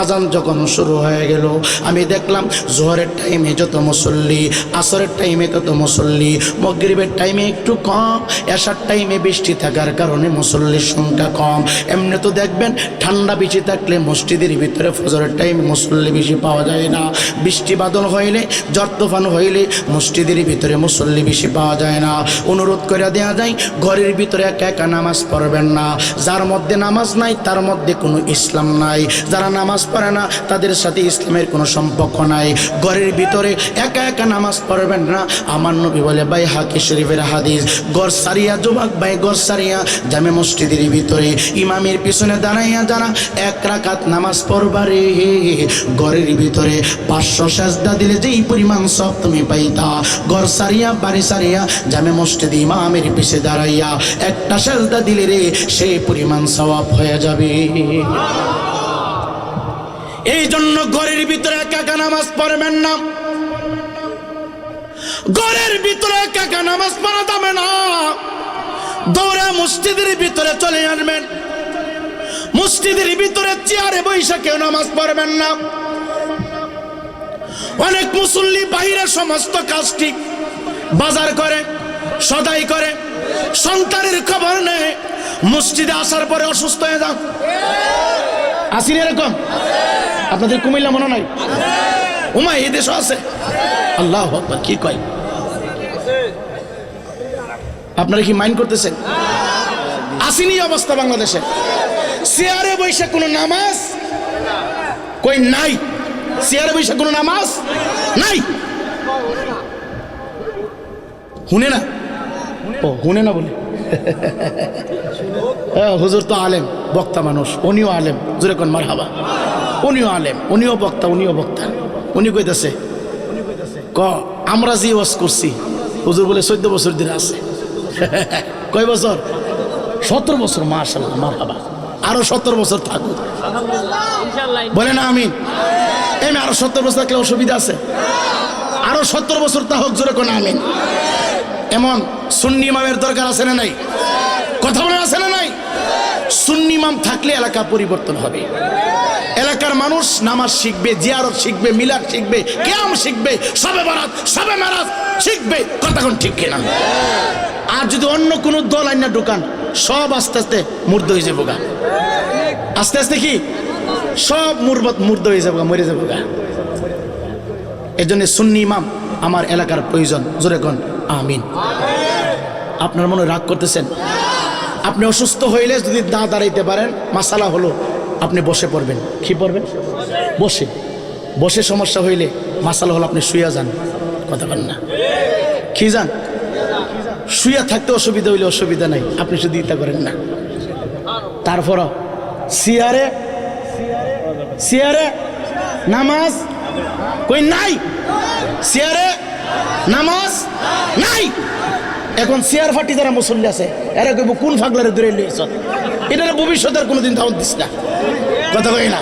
আজান যখন শুরু হয়ে গেল, আমি দেখলাম জোহরের টাইমে যত মুসল্লি, আসরের টাইমে তত মুসল্লি, মাগরিবের টাইমে একটু কম, এশার টাইমে বৃষ্টি থাকার কারণে মুসল্লির সংখ্যা কম। এমনি তো দেখবেন ঠান্ডা বেশি থাকলে মসজিদের ভিতরে ফজরের টাইমে মুসল্লি বেশি পাওয়া যায় না। বৃষ্টি বাদল হইলে, ঝড় তুফান হইলে মসজিদের ভিতরে মুসল্লি বেশি পাওয়া যায় না। অনুরোধ করে দেওয়া যায়, ঘরের ভিতরে একা একা নামাজ পড়বেন না। যার মধ্যে নামাজ নাই তার মধ্যে কোনো ইসলাম নাই। যারা নামাজ পড়ে না তাদের সাথে ইসলামের কোনো সম্পর্ক নাই। ঘরের ভিতরে একা একা নামাজ পড়বেন না। আমার নবী বলে, ভাই হাকি শরীফের হাদিস, ঘর সারিয়া যুবক ভাই, ঘর সারিয়া জামে মসজিদের ভিতরে ইমামের পিছনে দাঁড়াইয়া যারা এক রাকাত নামাজ পড়বারে, ঘরের ভিতরে 500 সেজদা দিলে যেই পরিমাণ সব তুমি পাইতা, ঘর সারিয়া বাড়ি সারিয়া জামে মসজিদে ইমামের পিছে দাঁড়াইয়া একটা সেজদা দিলে রে সেই পরিমাণ সওয়াব হয়ে যাবে। এই জন্য ঘরের ভিতরে একা একা নামাজ পড়বেন না। ঘরের ভিতরে একা একা নামাজ পড়া যাবে না। দৌড়ে মসজিদের ভিতরে চলে আসবেন। মসজিদের ভিতরে চেয়ারে বৈশা কেউ নামাজ পড়বেন না। অনেক মুসল্লি বাইরে সমস্ত কাজটি বাজার করে, সদাই করে, সন্তানের খবর নেয়, মসজিদে আসার পরে অসুস্থ হয়ে যান। আসির এরকম আপনাদের কুমিল্লা মনে নাই? উমা এই দেশও আছে? আল্লাহু আকবার, কি কয়? আপনারা কি মাইন্ড করতেছেন? আসেনি অবস্থা বাংলাদেশে। চেয়ারে বসে কোনো নামাজ কই নাই, চেয়ারে বসে কোনো নামাজ নাই। শুনে না? ও শুনে না বলে হুজুর তো আলেম, বক্তা মানুষ, উনিও আলেম, জোরে কোন মারহাবা। উনিও আলেম, উনিও বক্তা, উনিও বক্তা। উনি কইতাছে ক আমরা যে ওয়াজ করছি, হুজুর বলে 14 বছর ধরে আছে। কয় বছর? 17 বছর। মাশাআল্লাহ, মারহাবা। আরো 17 বছর থাকুক, বলে না আমিন। এমনি আরো 17 বছর থাকলে অসুবিধা আছে? আরো 17 বছর তা হোক, জোরে কোন আমিন। এমন সুন্নি ইমামের দরকার আছে না নাই? কথা বলে আছে না নাই? সুন্নি ইমাম থাকলে এলাকা পরিবর্তন হবে। এলাকার মানুষ নামাজ শিখবে, জিয়ারত শিখবে, মিলাদ শিখবে, কিয়াম শিখবে, শবে বরাত, শবে মেরাজ শিখবে। কথা কোন ঠিক কিনা? আর যদি অন্য কোনো দল আইনা ঢুকান, সব আস্তে আস্তে মুর্দ হয়ে যাবো গা। আস্তে আস্তে কি সব মুর্দ হয়ে যাবো গা, মরে যাবো গা। এই জন্য সুন্নি ইমাম আমার এলাকার প্রয়োজন, জোরে কোন আমিন। আপনার মনে রাগ করতেছেন? আপনি অসুস্থ হইলে যদি না দাঁড়াইতে পারেন, মাসালা হলো আপনি বসে পড়বেন। কি পড়বেন? বসে। বসে সমস্যা হইলে মাসালা হলো আপনি শুয়া যান। কথা বলেন না? কি যান? শুয়া থাকতে অসুবিধা হইলে অসুবিধা নাই, আপনি শুধু ইতা করেন না। তারপর চেয়ারে চেয়ারে নামাজ কই নাই, চেয়ারে নামাজ নাই। এখন চেয়ার ফাটি যারা মুসল্লি আছে, এরা কইব কোন ফাগলারে দূরে লইছ, এটা ভবিষ্যতের কোনোদিন দাওয়াত দিস না। কথা কই না?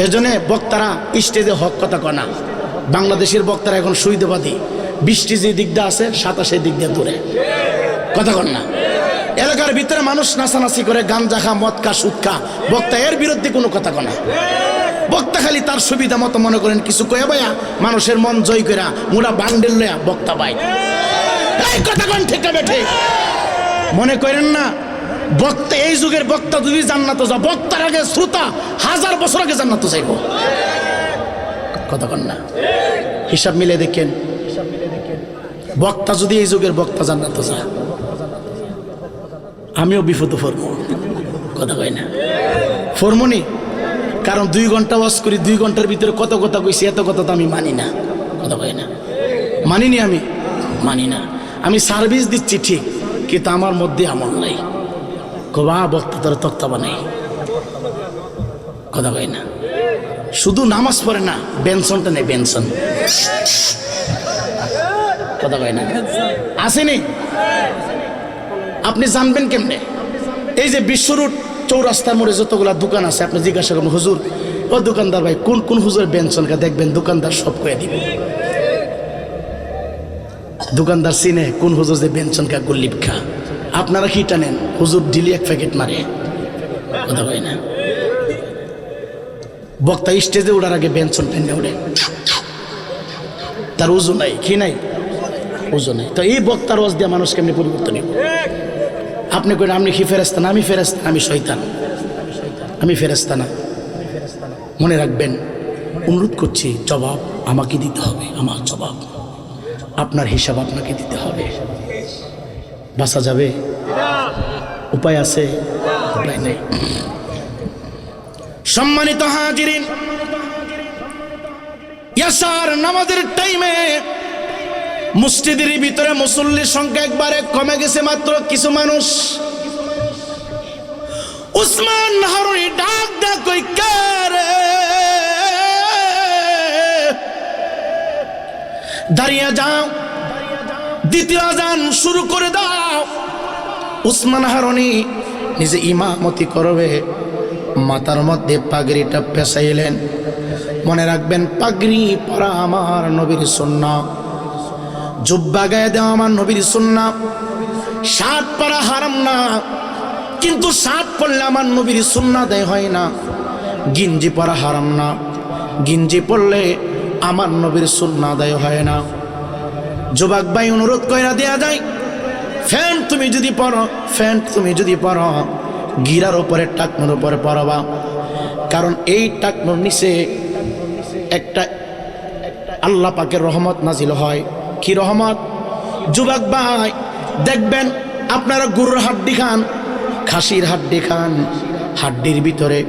এর জন্য বক্তারা স্টেজে হক কথা কয় না। বাংলাদেশের বক্তারা এখন সুবিধাবাদী, 20টি যে দিক দিয়ে আছে 27 দিক দিয়ে দূরে। কথা কন না? এলাকার ভিতরে মানুষ নাচানাচি করে, গাঞ্জা খা, মদ খা, সুদ খা, বক্তা এর বিরুদ্ধে কোনো কথা কয় না। বক্তা খালি তার সুবিধা মতো মনে করেন কিছু কয়ে ভাইয়া মানুষের মন জয় করা মোটা বান্ডেল লয়া বক্তা পাই। এই কথা কোন ঠিক না বেঠে? মনে করেন না বক্তা, এই যুগের বক্তা যদি জান্নাতে যা, বক্তার আগে শ্রোতা 1000 বছর আগে জান্নাতে যাইব। কথা কন না? হিসাব মিলে দেখেন, বক্তা যদি এই যুগের বক্তা জান্নাতে যা, আমিও বিপদে পড়ব। কথা কই না? ফরমনি। কারণ 2 ঘন্টা ওয়াজ করি, 2 ঘন্টার ভিতরে কত কথা কইছি, এত কথা তো আমি মানি না। কথা কই না? মানিনি, আমি মানি না। আমি সার্ভিস দিচ্ছি ঠিক, কিন্তু আমার মধ্যে আমল নাই। কবা বক্তা তোর তক্তা বানাই। কথা কই না? শুধু নামাজ পড়ে না, বেনশনটা নেই, বেনশন। কথা কই না? আসেনি? আপনি জানবেন কেমনে? এই যে বিশ্ব রোড চৌরাস্তার মোড়ে যতগুলা দোকান আছে, আপনি জিজ্ঞাসা করবেন হুজুর, ও দোকানদার ভাই কোন কোন হুজুরের বেনশনকা, দেখবেন দোকানদার সব কয়ে দিবে। দোকানদার চিনে কোন হুজুর যে বেনশনকা, গল্লিপ খা। আপনারা কি টানেন? হুজুর ডিলি 1 প্যাকেট মারে। কথা কই না? বক্তা স্টেজে ওঠার আগে বেনশন টেনে ওঠে, তার উজু নাই, কি নাই, উজু নাই। তো এই বক্তার ওয়াজ দিয়ে মানুষ কেমনি পরিবর্তন হবে? আপনি কইন আপনি কি ফেরেশতা না? আমি ফেরেশতা, আমি শয়তান, আমি ফেরেশতা না। মনে রাখবেন, অনুরোধ করছি, জবাব আমাকে দিতে হবে। আমার জবাব, আপনার হিসাব আপনাকে দিতে হবে। বাঁচা যাবে? উপায় আছে? উপায় নেই। সম্মানিত হাজিরিন, ইয়াসার নামাজের টাইমে মসজিদের ভিতরে মুসল্লির সংখ্যা একবারে কমে গেছে, মাত্র কিছু মানুষ। উসমান নাহরী ডাক ডাক কই, কে রে? দাঁড়িয়ে যাও, দ্বিতীয় আযান শুরু করে দাও। উসমান নাহরী নিজে ইমামতি করবে, মাথার মধ্যে পাগড়িটা পেঁচাইলেন। মনে রাখবেন, পাগড়ি পরা আমার নবীর সুন্নাহ, জুব্বা গায়ে দেওয়া আমার নবীর সুন্নাহ। শার্ট পরা হারাম না, কিন্তু শার্ট পরলে আমার নবীর সুন্নাহ আদায় হয় না। গিঞ্জি পরা হারাম না, গিঞ্জি পরলে আমার নবীর সুন্নাহ আদায় হয় না। যুবক ভাই, অনুরোধ কইরা দেয়া যায়, ফ্যান্ট তুমি যদি পরো, ফ্যান্ট তুমি যদি পরো, গিরার উপরে টাকনোর উপরে পরবা। কারণ এই টাকনোর নিচে একটা আল্লাহ পাকের রহমত নাজিল হয়। কি রহমত? যুবক ভাই দেখবেন আপনারা গরুর হাড্ডি খান, খাসির হাড্ডি খান, হাড্ডির ভিতরে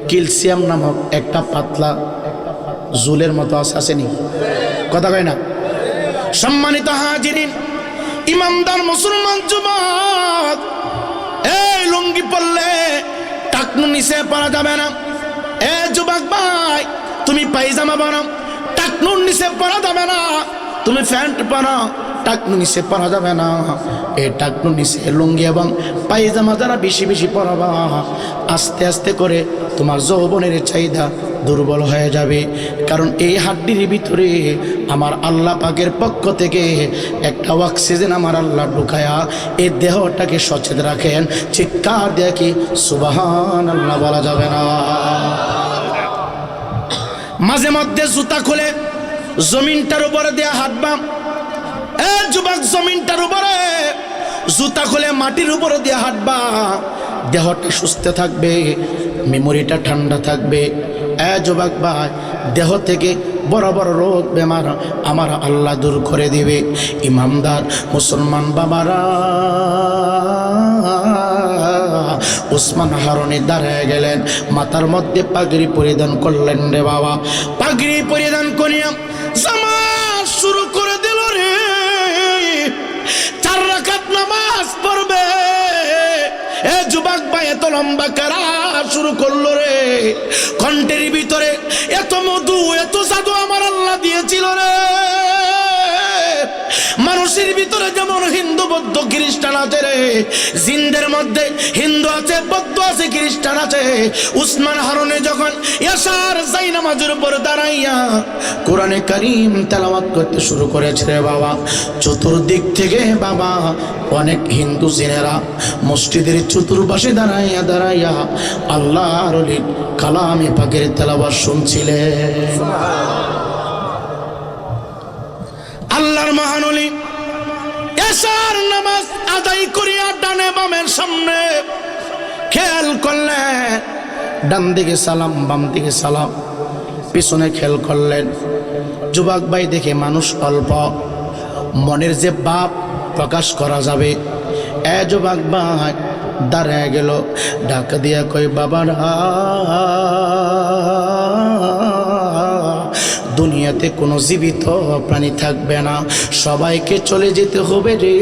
ক্যালসিয়াম নামক একটা পাতলা জুলের মতো আসেনি? কথা কয় না? সম্মানিত হাজিরিন, ইমানদার মুসলমান যুবক, এই লুঙ্গি পরলে টাকনু নিচে পরা যাবে না। এ যুবক ভাই, তুমি পায়জামা বানাও, টাকনুর নিচে পরা যাবে না। তুমি প্যান্ট বানাও, টাকনু নিচে পরা যাবে না। এই টাকনু নিচে লুঙ্গি এবং পায়জামা যারা বেশি বেশি পরাবা, আস্তে আস্তে করে তোমার যৌবনের চাহিদা দুর্বল হয়ে যাবে। কারণ এই হাড্ডির ভিতরে আমার আল্লাহ পাকের পক্ষ থেকে একটা অক্সিজেন আমার আল্লাহ ঢুকায়া এই দেহটাকে সচেত রাখেন। চিৎকার দিয়ে কি সুবহানাল্লাহ বলা যাবে না? মাঝে মধ্যে জুতা খুলে জমিনটার উপরে দিয়ে হাঁটবা। এ যুবক, জমিনটার উপরে জুতা খুলে মাটির উপরে দিয়ে হাঁটবা। দেহটা সুস্থ থাকবে, মেমোরিটা ঠান্ডা থাকবে। এ যুবক ভাই, দেহ থেকে বড় বড় রোগ বেমার আমার আল্লাহ দূর করে দিবে। ইমানদার মুসলমান বাবারা, উসমান হারুনি দাঁড়ায় গেলেন, মাথার মধ্যে পাগড়ি পরিধান করলেন রে বাবা। পাগড়ি পরিধান করিয়া জামাত শুরু করে দিল রে। 4 রাকাত নামাজ পড়বে। এ যুবক ভাই, এত লম্বা কারা শুরু করলো রে। কণ্ঠের ভিতরে এত মধু, এত জাদু আমার আল্লাহ দিয়েছিল রে। মানুষের ভিতরে যেমন হিন্দু, বৌদ্ধ, খ্রিস্টান আছে রে, জিনদের মধ্যে হিন্দু আছে, বৌদ্ধ আছে, খ্রিস্টান আছে। উসমান হারুনি যখন এশার যাই নামাজের উপর দাঁড়াইয়া কোরআনে কারীম তেলাওয়াত করতে শুরু করেছে রে বাবা, চতুর্দিক থেকে বাবা অনেক হিন্দু জিনেরা মসজিদের চতুর্পাশে দাঁড়াইয়া দাঁড়াইয়া আল্লাহর ওলি কালামে পাকের তেলাওয়াত শুনছিলেন। আল্লাহর মহান ওলি এশার নামাজ আদায় করিয়া ডানে বামের সামনে খেয়াল করলেন, ডান দিকে সালাম, বাম দিকে সালাম, পিছনে খেয়াল করলেন। যুবক ভাই দেখে মানুষ অল্প, মনের যে ভাব প্রকাশ করা যাবে। এ যুবক ভাই দাঁড়ায় গেল, ডাক দিয়া কই বাবারা, দুনিয়াতে কোনো জীবিত প্রাণী থাকবে না, সবাইকে চলে যেতে হবে রে।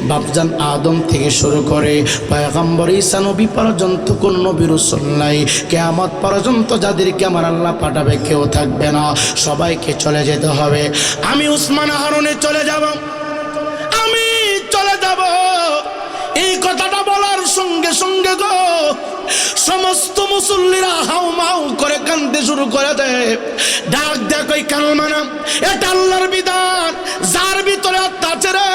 বাপজান আদম থেকে শুরু করে পয়গম্বর ঈসা নবী পর্যন্ত কোন নবী রাসূল নাই। কিয়ামত পর্যন্ত যাদেরকে আমার আল্লাহ পাঠাবে কেউ থাকবে না, সবাইকে চলে যেতে হবে। আমি উসমান হারুনি চলে যাব, আমি চলে যাব। এই কথাটা বলার সঙ্গে সঙ্গে গো সমস্ত মুসল্লিরা হাউমাউ করে কাঁদতে শুরু করে দেয়। ডাক দেখ, ওই কালমা না, এটা আল্লাহর বিধান। যার ভিতরে আত্মা আছে রে,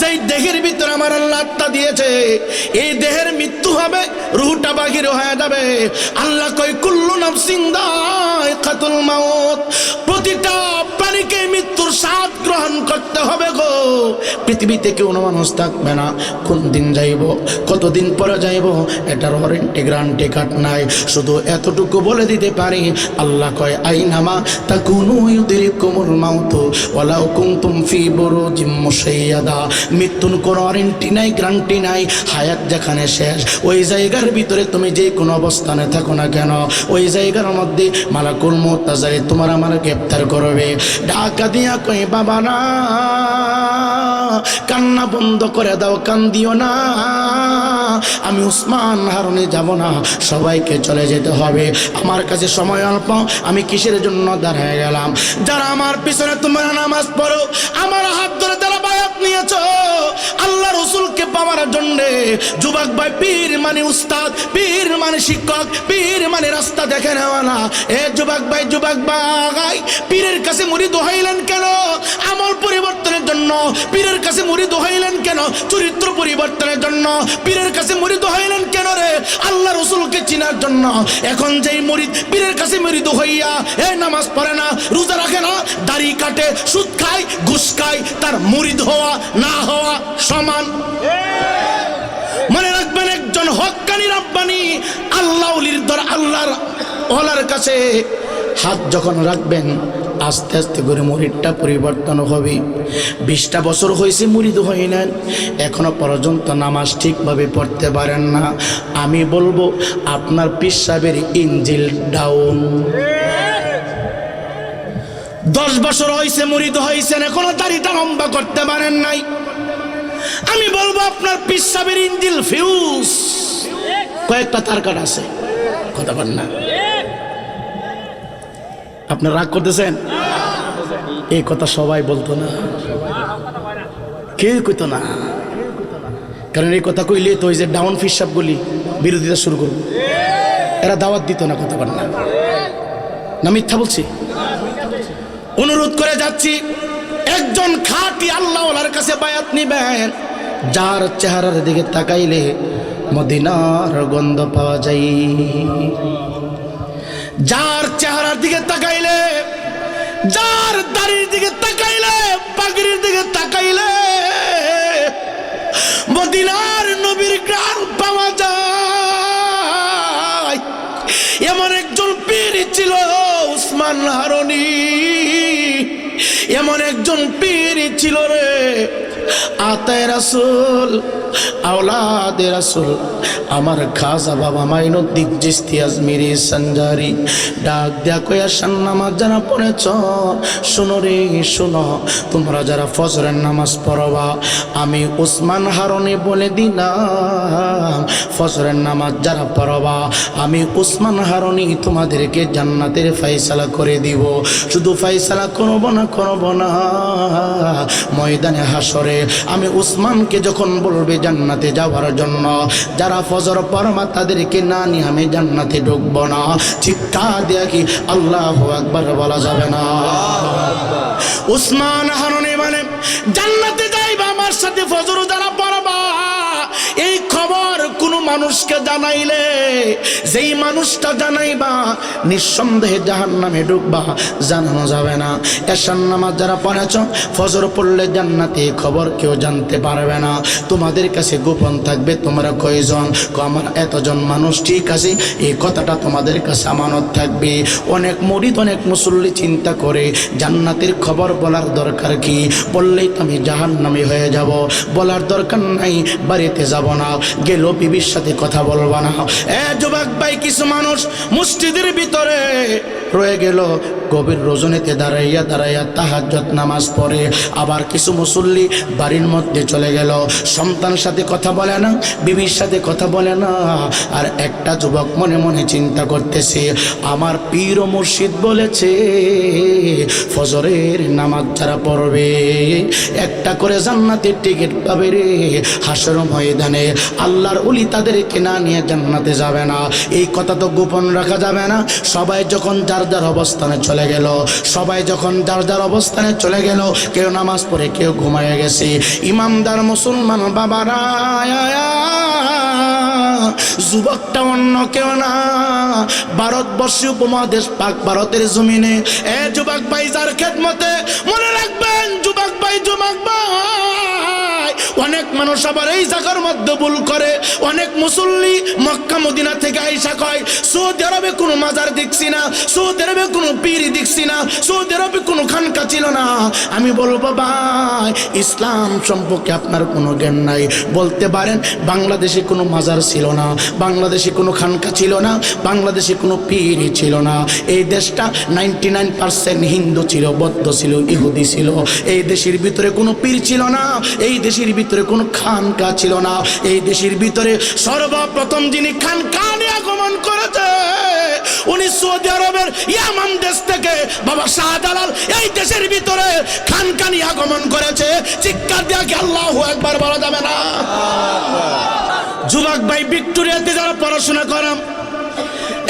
যেই দেহের ভিতরে আমার আল্লাহ আত্মা দিয়েছে, এই দেহের মৃত্যু হবে, রূহটা বাহির হয়ে যাবে। আল্লাহ কই কুল্লু নাফসিন যায়কাতুল মাউত, প্রতিটা প্রাণীকে মৃত্যুর স্বাদ গ্রহণ করতে হবে গো। পৃথিবীতে কেউ মানুষ থাকবে না, কোন দিন যাইব, কতদিন পরে যাইব, এটার ওয়ারেন্টি গ্যারান্টি কার্ড নাই। শুধু এতটুকু বলে দিতে পারি, আল্লাহ কয় আইনামা তাকুনু ইউদরিকুমুল মাউত ওয়ালাউ কুনতুম ফি বুরুজিম মুশাইয়াদা। মৃত্যুর কোনো ওয়ারেন্টি নাই, গ্যারান্টি নাই। হায়াত যেখানে শেষ, ওই জায়গার ভিতরে তুমি যে কোনো অবস্থানে থাকো না কেন, ওই জায়গার মধ্যে মালাকুল মউত আজারে তোমার আমার গ্রেফতার করবে। ঢাকা দিয়া কই বাবা না, কান্না বন্ধ করে দাও, কান্দিও না। আমি উসমান হারুনি যাব না, সবাইকে চলে যেতে হবে। আমার কাছে সময় অল্প, আমি কিসের জন্য দাঁড়িয়ে গেলাম? যারা আমার পিছনে তোমরা নামাজ পড়ো, আমার হাত ধরে যারা বায়াত নিয়েছো আল্লাহ রসুলকে পাওয়ার জন্য। যুবক ভাই, পীর মানে উস্তাদ, পীর মানে শিক্ষক, পীর মানে রাস্তা দেখে নেওয়া না। এ যুবক ভাই, যুবক ভাই, পীরের কাছে মুরিদ হইলেন কেন? আমল পরিবর্তনের জন্য। পীরের কাছে মুরিদ হইলেন কেন? চরিত্র পরিবর্তনের জন্য। পীরের কাছে মুরিদ হইলেন কেন রে? আল্লাহ রসুলকে চিনার জন্য। এখন যেই মুরিদ পীরের কাছে মুরিদ হইয়া এ নামাজ পড়ে না, রোজা রাখে না, দাড়ি কাটে, সুদ খায়, ঘুষ খায়, তার মুরিদ হওয়া না হওয়া সমান। মনে রাখবেন, একজন হক্কানি রাব্বানি আল্লাহ ওলির দর, আল্লাহর ওলার কাছে হাত যখন রাখবেন আস্তে আস্তে করে মুরিদটা পরিবর্তন হবে। 20টা বছর হয়েছে মুরিদ হই না, এখনো পর্যন্ত নামাজ ঠিকভাবে পড়তে পারেন না, আমি বলবো আপনার পীর সাহেবের ইঞ্জিল ডাউন। 10 বছর হয়েছে মুরিদ হয়েছেন, এখনো দাড়িটা লম্বা করতে পারেন নাই, আমি বলবো আপনার পীর সাহেবের ইঞ্জিল ফিউজ, কয়েকটা তার কাটা আছে, কথা বলেন না। আপনার রাগ করতেছেন? এই কথা সবাই বলতো না, কেউ কইতো না, কারণ এই কথা কইলে তো ওই যে ডাউন পীর সাহেবগুলি বিরোধিতা শুরু করব, এরা দাওয়াত দিত না, কথা বলেন না, না মিথ্যা বলছি? অনুরোধ করে যাচ্ছি, একজন খাঁটি আল্লাহওয়ালার কাছে বায়াত নিবেন, যার চেহারার দিকে তাকাইলে মদিনার গন্ধ পাওয়া যায়, যার চেহারার দিকে তাকাইলে, যার দাড়ির দিকে তাকাইলে, পাগড়ির দিকে তাকাইলে মদিনার নবীর গান পাওয়া যায়। এমন একজন পীর ছিল উসমান হারুনি, এমন একজন পীর ছিল রে, আতায়ে রাসূল, আওলাদে রাসূল, আমার খাজা বাবা মাইনুদ্দিন চিশতি আজমিরি সঞ্জারি ডাক দেয়া কয়া নামাজ যারা পড়েছ শোনো রে শোনো, তোমরা যারা ফজরের নামাজ পড়বা আমি উসমান হারুনি বলে দিলাম, ফজরের নামাজ যারা পড়বা আমি উসমান হারুনি তোমাদেরকে জান্নাতের ফয়সালা করে দিব। শুধু ফয়সালা করব না, করব না, ময়দানে হাসরে আমি উসমানকে যখন বলবে জান্নাতে যাওয়ার জন্য, যারা ফজর পড়বা তাদেরকে না নিয়ে আমি জান্নাতে ঢুকবো না, চিৎকার দিয়ে কি আল্লাহু আকবার বলা যাবে না? উসমান হারুনি মানে জান্নাতে যাইবা আমার সাথে ফজর যারা পড়বা, এই খবর কোন মানুষকে জানাইলে, যেই মানুষটা জানাইবা নিঃসন্দেহে জাহান্নামে ঢুকবা, জানানো যাবে না। এশার নামাজ যারা পড়েছ ফজর পড়লে জান্নাতে, খবর কেউ জানতে পারবে না, তোমাদের কাছে গোপন থাকবে। তোমরা কয়জন? আমার এতজন মানুষ, ঠিক আছে, এই কথাটা তোমাদের কাছে আমানত থাকবে। অনেক মুরিদ অনেক মুসল্লি চিন্তা করে জান্নাতের খবর বলার দরকার কি, বললেই তো আমি জাহান্নামী হয়ে যাব, বলার দরকার নাই, বাড়িতে যাব না, গেল বিবির সাথে কথা বলবো না। যুবক ভাই, কিছু মানুষ মসজিদের ভিতরে রয়ে গেল, গভীর রজনীতে দাঁড়াইয়া দাঁড়াইয়া তাহাজ্জুদ নামাজ পড়ে, আবার কিছু মুসল্লি বাড়ির মধ্যে চলে গেল, সন্তানের সাথে কথা বলে না, বিবির সাথে কথা বলে না, আর একটা যুবক মনে মনে চিন্তা করতেছে আমার পীর ও মুর্শিদ বলেছে ফজরের নামাজ যারা পড়বে একটা করে জান্নাতের টিকিট পাবে রে, হাসর ময়দানে আল্লাহর ওলি তাদেরকে না নিয়ে জান্নাতে যাবে না। এই কথা তো গোপন রাখা যাবে না। সবাই যখন যার যার অবস্থানে চলে গেল, সবাই যখন যার যার অবস্থানে চলে গেল, কেউ নামাজ পড়ে, কেউ ঘুমায় গেছে, ইমানদার মুসলমান বাবারা, যুবকটা অন্য কেউ না, ভারতবর্ষী উপমহাদেশ পাক ভারতের জমিনে যুবক ভাই যার খেদমতে, মনে রাখবেন যুবক ভাই, যুবক ভাই, অনেক মানুষ আবার এই জায়গার মধ্যে ভুল করে, অনেক মুসল্লি মক্কা মদিনা থেকে আইসা কয় সৌদি আরবে কোনো মাজার দেখছি না, সৌদি আরবে কোনো পীর দেখছি না, সৌদি আরবে কোনো খানকা ছিল না। আমি বলবো ভাই, ইসলাম সম্পর্কে আপনার কোনো জ্ঞান নাই। বলতে পারেন বাংলাদেশে কোনো মাজার ছিল না, বাংলাদেশে কোনো খানকা ছিল না, বাংলাদেশে কোনো পীর ছিল না, এই দেশটা 99% হিন্দু ছিল, বৌদ্ধ ছিল, ইহুদি ছিল, এই দেশের ভিতরে কোনো পীর ছিল না, এই দেশের ভিতরে কোনো খানকা ছিল না। এই দেশের ভিতরে সর্বপ্রথম যিনি খানকা নিয়ে আগমন করেছে উনি সৌদি আরবের ইয়ামান দেশ থেকে বাবা শাহজালাল এই দেশের ভিতরে খানকা নিয়ে আগমন করেছে। চিৎকার দিয়ে কি আল্লাহু আকবার বলা যাবে না? যুবক ভাই, ভিক্টোরিয়াতে যারা পড়াশোনা করেন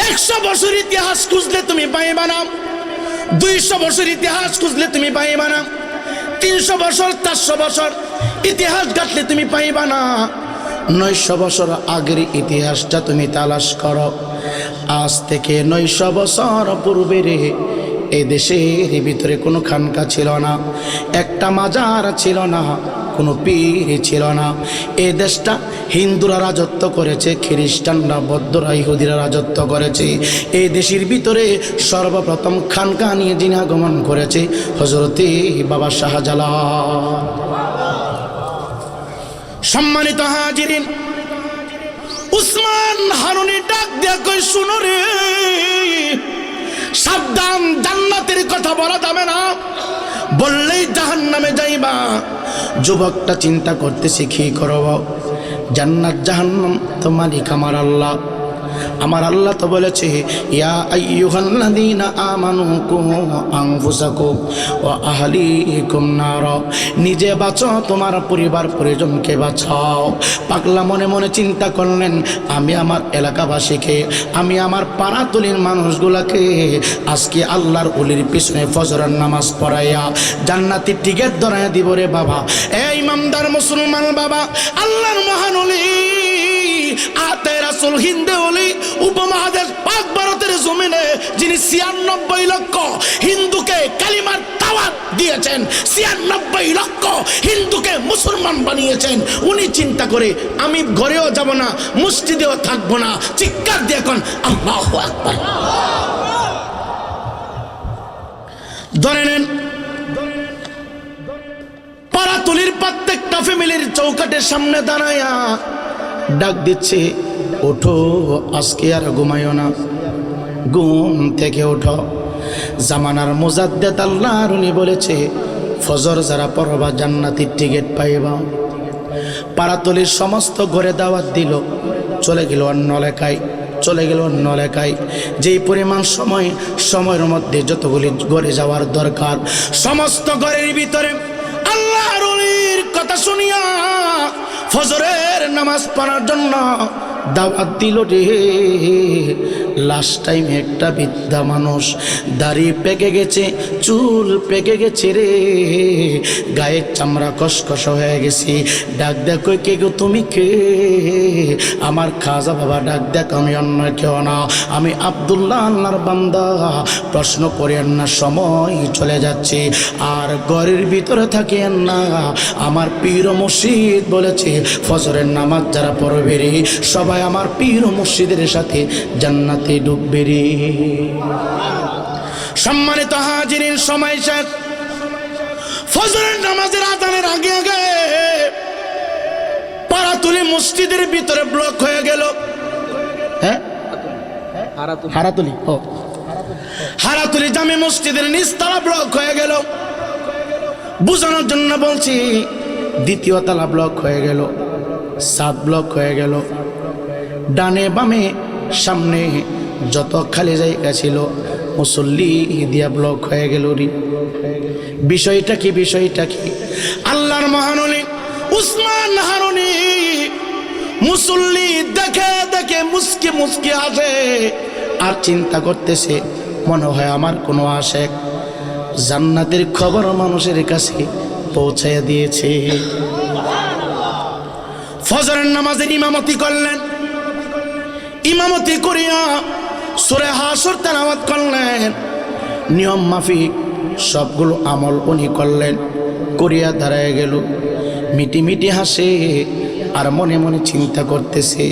100 বছর ইতিহাস খুঁজলে তুমি পাইবা না, 200 বছর ইতিহাস খুঁজলে তুমি পাইবা না, 300 বছর 400 বছর ইতিহাস ঘাটলে তুমি পাইবা না। 900 বছর আগের ইতিহাসটা তুমি তালাশ করো। আজ থেকে 900 বছর পূর্বে রে এই দেশের ভিতরে কোনো খানকা ছিল না, একটা মাজার ছিল না, কোনো পীর ছিল না। এই দেশটা হিন্দুরা রাজত্ব করেছে, খ্রিস্টানরা, বৌদ্ধরা, ইহুদিরা রাজত্ব করেছে। এই দেশের ভিতরে সর্বপ্রথম খানকা নিয়ে যিনি আগমন করেছে হযরতে বাবা শাহজালাল। সম্মানিত হাজিরিন, উসমান হারুনি ডাক দিয়া কই, শুনো রে, সাবধান, জান্নাতের কথা বলা যাবে না, বললেই জাহান্নামে যাইবা। যুবকটা চিন্তা করতেছে কি করব, জান্নাত জাহান্নাম তো মালিক আমার আল্লাহ। আমার আল্লাহ তো বলেছে, ইয়া আইয়ুহাল্লাযীনা আমানু কু আনফুসাকুম ওয়া আহলিকুম নার, নিজে বাঁচো, তোমার পরিবার পরিজনকে বাঁচাও। পাগলা মনে মনে চিন্তা করলেন, আমি আমার এলাকাবাসীকে, আমি আমার পাড়াতলির মানুষগুলাকে আজকে আল্লাহর ওলির পিছনে ফজরের নামাজ পড়াইয়া জান্নাতের টিকিট ধরাইয়া দিব রে বাবা। এই ইমানদার মুসলমান বাবা, আল্লাহর মহান ওলি আতে রাসূল হিন্দে ওলি উপমহাদেশ পাক ভারতের জমিনে যিনি ৯৬ লক্ষ হিন্দুকে কালিমার দাওয়াত দিয়েছেন, ৯৬ লক্ষ হিন্দুকে মুসলমান বানিয়েছেন, উনি চিন্তা করে আমি ঘরেও যাব না, মসজিদেও থাকবো না। চিৎকার দিয়ে এখন আল্লাহু আকবার। ধরে নেন, পাড়াতলির প্রত্যেকটা ফ্যামিলির চৌকাটের সামনে দাঁড়ায়া ডাক দিচ্ছে, ওঠো, আজকে আর ঘুমাইও না, ঘুম থেকে ওঠো। জামানার মুজাদ্দেদ আল্লাহর উনি বলেছে, ফজর যারা পড়বা জান্নাতের টিকিট পাইবা। পাড়াতলির সমস্ত ঘরে দাওয়াত দিল, চলে গেল অন্য এলাকায়, চলে গেল অন্য এলাকায়। যেই পরিমাণ সময়ের মধ্যে যতগুলি ঘরে যাওয়ার দরকার, সমস্ত ঘরের ভিতরে আল্লাহর ওলির কথা শুনিয়া ফজরের নামাজ পড়ার জন্য দাওয়াত দিল রে। লাস্ট টাইম একটা বৃদ্ধা মানুষ, দাড়ি পেকে গেছে, চুল পেকে গেছে রে, গায়ের চামড়া কসকস হয়ে গেছে। ডাক দেখো, কে গো তুমি কে? আমার খাজা বাবা ডাক দেখ, আমি অন্য কেউ না, আমি আব্দুল্লাহ আল্লাহর বান্দা। প্রশ্ন করেন না, সময় চলে যাচ্ছে, আর ঘরের ভিতরে থাকেন না। আমার পীর মুর্শিদ বলেছে, ফজরের নামাজ যারা পড়বে রে, সবাই আমার পীর মুর্শিদের সাথে জান্নাতে ডুববে রে। সম্মানিত হাজিরিন, সময় শেষ। ফজরের নামাজের আযানের আগে আগে পাড়াতলি মসজিদের ভিতরে ব্লক হয়ে গেল। হ্যাঁ, হারাতুলি, ও হারাতুলি জামে মসজিদের নিচতলা ব্লক হয়ে গেল। বুঝানোর জন্য বলছি, দ্বিতীয় তলা ব্লক হয়ে গেল, 7 ব্লক হয়ে গেল। ডানে বামে সামনে যত খালি জায়গা ছিল মুসল্লি দিয়া ব্লক হয়ে গেল রে। বিষয়টা কি? বিষয়টা কি? আল্লাহর মহান ওলি উসমান হারুনি মুসল্লি দেখে দেখে মুস্কি মুস্কি আসে, আর চিন্তা করতেছে, মনে হয় আমার কোনো আশেক জান্নাতের খবর মানুষের কাছে পৌঁছাইয়া দিয়েছে। ফজরের নামাজের ইমামতি করলেন, ইমামতি করিয়া সূরা হাসর তেলাওয়াত করলেন। নিয়ম মাফিক সবগুলো আমল উনি করলেন, করিয়া দাঁড়ায় গেল। মিটি মিটি হাসে, আর মনে মনে চিন্তা করতেছে,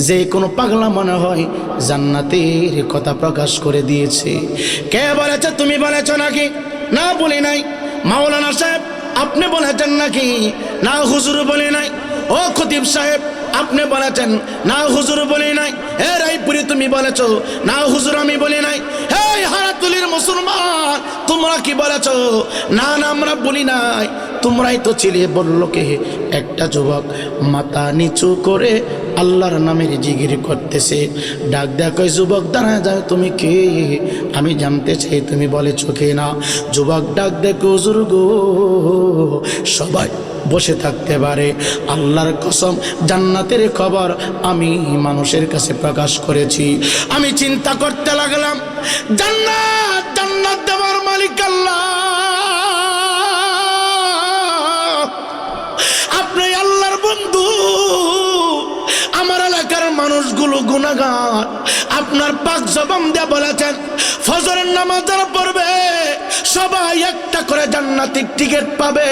যে কোনো পাগলা মনে হয় জান্নাতের কথা প্রকাশ করে দিয়েছে। কে বলেছে? তুমি বলেছ নাকি? না, বলি নাই। মাওলানা সাহেব আপনি বলেছেন নাকি? না হুজুর বলি নাই। ও খতিব সাহেব আপনি বলেছেন? না হুজুর বলি নাই। হে রায়পুরি তুমি বলেছো? না হুজুর আমি বলি নাই। হে হারাতুলির মুসলমান তোমরা কি বলেছো? না না আমরা বলি নাই। তোমরাই তো ছিলে। বলল কে? একটা যুবক মাথা নিচু করে আল্লাহর নামের জিকির করতেছে। ডাক দেয়া কই, যুবক দাঁড়ায় যায়, তুমি কে? আমি জানতে চাই তুমি বলেছো কে না। যুবক ডাক দেখো, হুজুর গো, সবাই বসে থাকতে পারে, আল্লাহর কসম জান্নাতের খবর আমি মানুষের কাছে প্রকাশ করেছি। আমি চিন্তা করতে লাগলাম, জান্নাত জান্নাত দেওয়ার মালিক আল্লাহ। আপনি আল্লাহর বন্ধু, আমার এলাকার মানুষগুলো গুনাহগার। আপনার পাক জবান দিয়ে বলেছেন, ফজরের নামাজ যারা পড়বে সবাই একটা একটা করে জান্নাতের টিকিট পাবে।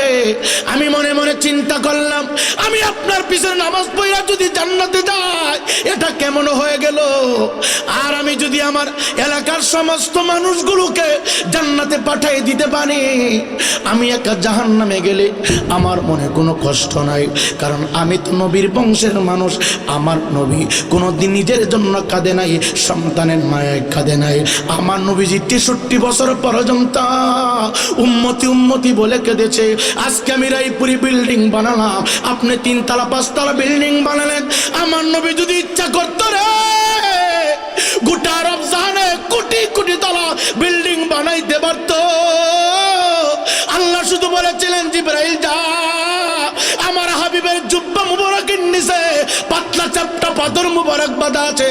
আমি মনে মনে চিন্তা করলাম, আমি আপনার পিছনে নামাজ পড়া যদি জান্নাতে যাই এটা কেমন হয়ে গেল। আর আমি যদি আমার এলাকার সমস্ত মানুষগুলোকে জান্নাতে পাঠিয়ে দিতে পারি, আমি একা জাহান্নামে গেলে আমার মনে কোনো কষ্ট নাই, কারণ আমি তো নবীর বংশের মানুষ। আমার নবী কোনোদিন নিজের জন্য কাঁদে নাই, সন্তানের মায়ায় কাঁদে নাই। আমার নবীজি 63 বছর পর্যন্ত উম্মতি উম্মতি বলে কেঁদেছে। আজকে আমি রায়পুরি বিল্ডিং বানালাম, আপনি 3 তলা 5 তলা বিল্ডিং বানালেন। আমার নবী যদি ইচ্ছা করতো রে গোটা আরব জাহানে কোটি কোটি তলা বিল্ডিং বানাইতে পারত। আল্লাহ শুধু বলেছিলেন জিবরাইল যা, আমার হাবিবের জুব্বা মুবারকের নিচে পাতলা চাপটা পাথর মুবারক বাঁধা আছে।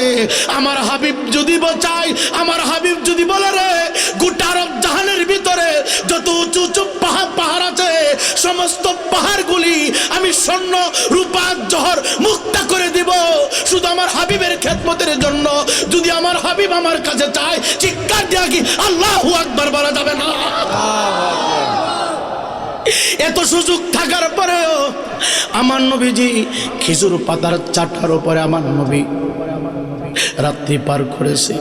আমার হাবিব যদি চায়, আমার হাবিব যদি বলে রে গোটা আরব জাহানের ভিতরে যত উঁচু উঁচু পাহাড় আছে সমস্ত পাহাড়গুলি আমি স্বর্ণ রূপা জহর মুক্তা করে দিব শুধু আমার হাবিবের খেদমতের জন্য। যদি আমার হাবিব আমার কাছে চায়, চিৎকার দিয়া কি আল্লাহু আকবার বলা যাবে না? এত সুযোগ থাকার পরেও আমার নবীজি খেজুর পাতার চাটার উপরে আমার নবী রাত্রি পার করেছে।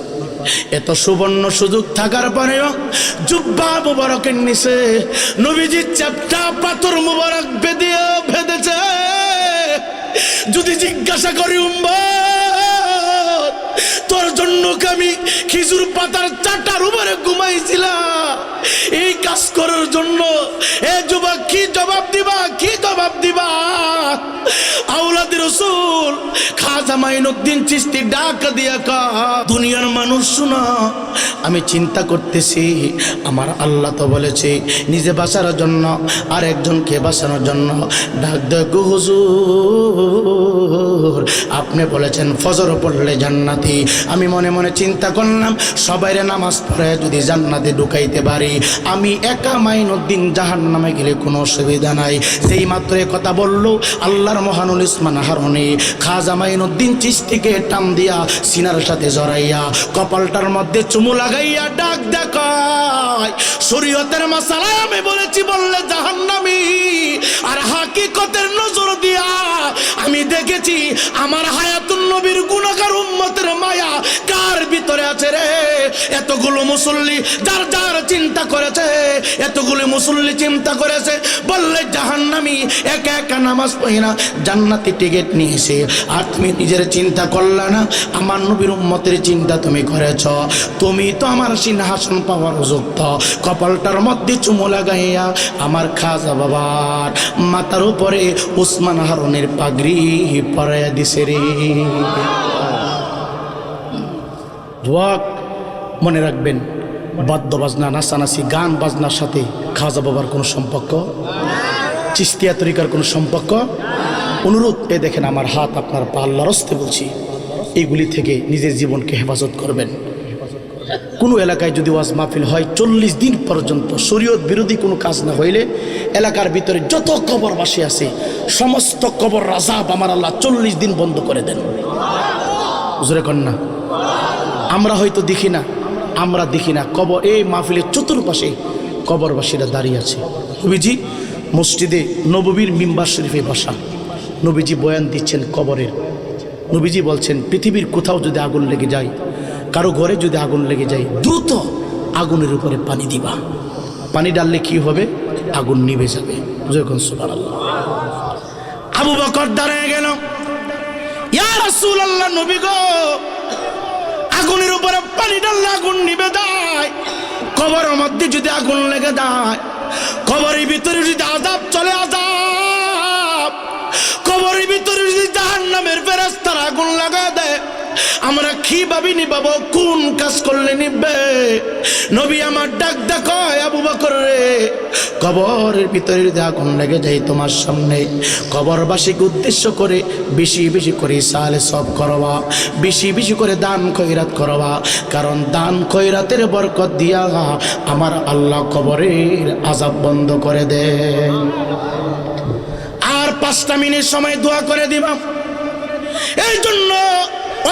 এত সুবর্ণ সুযোগ থাকার পরেও জুব্বা মুবারকের নিচে নবীজি চ্যাপ্টা পাথর মুবারক বেঁধেছে। যদি জিজ্ঞাসা করি উম্মত তোর জন্য আমি খেজুর পাতার চাটার উপরে ঘুমাইছিলাম এই কাজ করার জন্য, এ যুবক কি জবাব দিবা, কি জবাব দিবা? আওলাদ রাসূল খাজা মাইনুদ্দিন চিশতি ডাক দিয়া কা, দুনিয়ার মানুষ শোনা, আমি চিন্তা করতেছি আমার আল্লাহ তো বলেছে নিজে বাঁচার জন্য আর একজনকে বাঁচানোর জন্য। ডাক দেখো হুজুর আপনি বলেছেন ফজর পড়লে জান্নাতি। আমি মনে মনে চিন্তা করলাম সবাইরে নামাজ পড়ে যদি জান্নাতে ঢুকাইতে পারি, আমি একা মাইনুদ্দিন জাহান্নামে গেলে কোনো অসুবিধা নাই। যেই মাত্র কথা বললো আল্লাহর মহানুল ইসমান হারুনি খাজা মাইনুদ্দিন চিশতিকে টান দিয়া সিনার সাথে জড়াইয়া কপালটার মধ্যে চুমু লাগাইয়া ডাক দেখায়, শরীয়তের মাসালায় আমি বলেছি বললে জাহান্নামী, আর হাকিকতের নজর দিয়া আমি দেখেছি আমার হায়াতুন নবীর গুনাহগার উম্মতের মায়া কার ভিতরে আছে রে। এতগুলো মুসল্লি যার যার চিন্তা করেছে, এতগুলো মুসল্লি চিন্তা করেছে বললে জাহান্নামী, একা একা নামাজ পড়ি না জান্নাতি টিকিট নিয়েছে। আর তুমি নিজের চিন্তা করলা না, আমার নবীর উম্মতের চিন্তা তুমি করেছ। তুমি তো আমার সিংহাসন পাওয়ার উপযুক্ত। কপালটার মধ্যে চুমু লাগাইয়া আমার খাজা বাবার মাথার উপরে উসমান হারুনের পাগড়ি পরাইয়া দিছে রে। যুবক মনে রাখবেন, বাদ্য বাজনা নাচানাচি গান বাজনার সাথে খাজা বাবার কোনো সম্পর্ক, চিশতিয়া তরিকার কোনো সম্পর্ক। অনুরোধ, এ দেখেন আমার হাত আপনার পা, আল্লাহর হস্তে বলছি, এইগুলি থেকে নিজের জীবনকে হেফাজত করবেন। কোনো এলাকায় যদি ওয়াজ মাহফিল হয় 40 দিন পর্যন্ত শরীয়ত বিরোধী কোনো কাজ না হইলে এলাকার ভিতরে যত কবরবাসী আছে সমস্ত কবর রাজাব আমার আল্লাহ 40 দিন বন্ধ করে দেন। বুঝলে কন্যা, আমরা হয়তো দেখি না, আমরা দেখি না কবর, এই মাহফিলের চতুর্পাশে কবরবাসীরা দাঁড়িয়ে আছে। নবীজি মসজিদে নববীর মিম্বার শরীফে বসা, নবীজি বয়ান দিচ্ছেন কবরের। নবীজি বলছেন পৃথিবীর কোথাও যদি আগুন লেগে যায়, কারো ঘরে যদি আগুন লেগে যায়, দ্রুত আগুনের উপরে পানি দিবা। পানি ডাললে কি হবে? আগুন নিভে যাবে। যখন সুবহানাল্লাহ। আবু বকর দাঁড়িয়ে গেল, ইয়া রাসূলুল্লাহ, নবী গো, আগুনের উপরে পানি ডাললে আগুন নিভে যায়, কবরের মধ্যে যদি আগুন লেগে যায়, কবরের ভিতরে যদি আযাব চলে, আযাব, কবরের ভিতরে যদি জাহান্নামের ফেরেশতারা আগুন লাগা দেয়, আমরা কি ভাবি নিবাবো, কোন কাজ করলে নিবে? নবী আমার ডাক দেখো, আবু বকর রে, কবরের ভিতরে যদি আগুন লেগে যায় তোমার সামনে, কবরবাসীকে উদ্দেশ্য করে বেশি বেশি করে সালে সব করবা, বেশি বেশি করে দান খয়রাত করবা, কারণ দান খয়রাতের বরকত দিয়া আমার আল্লাহ কবরের আযাব বন্ধ করে দেন। আর 5টা মিনিট সময় দোয়া করে দিবা। এই জন্য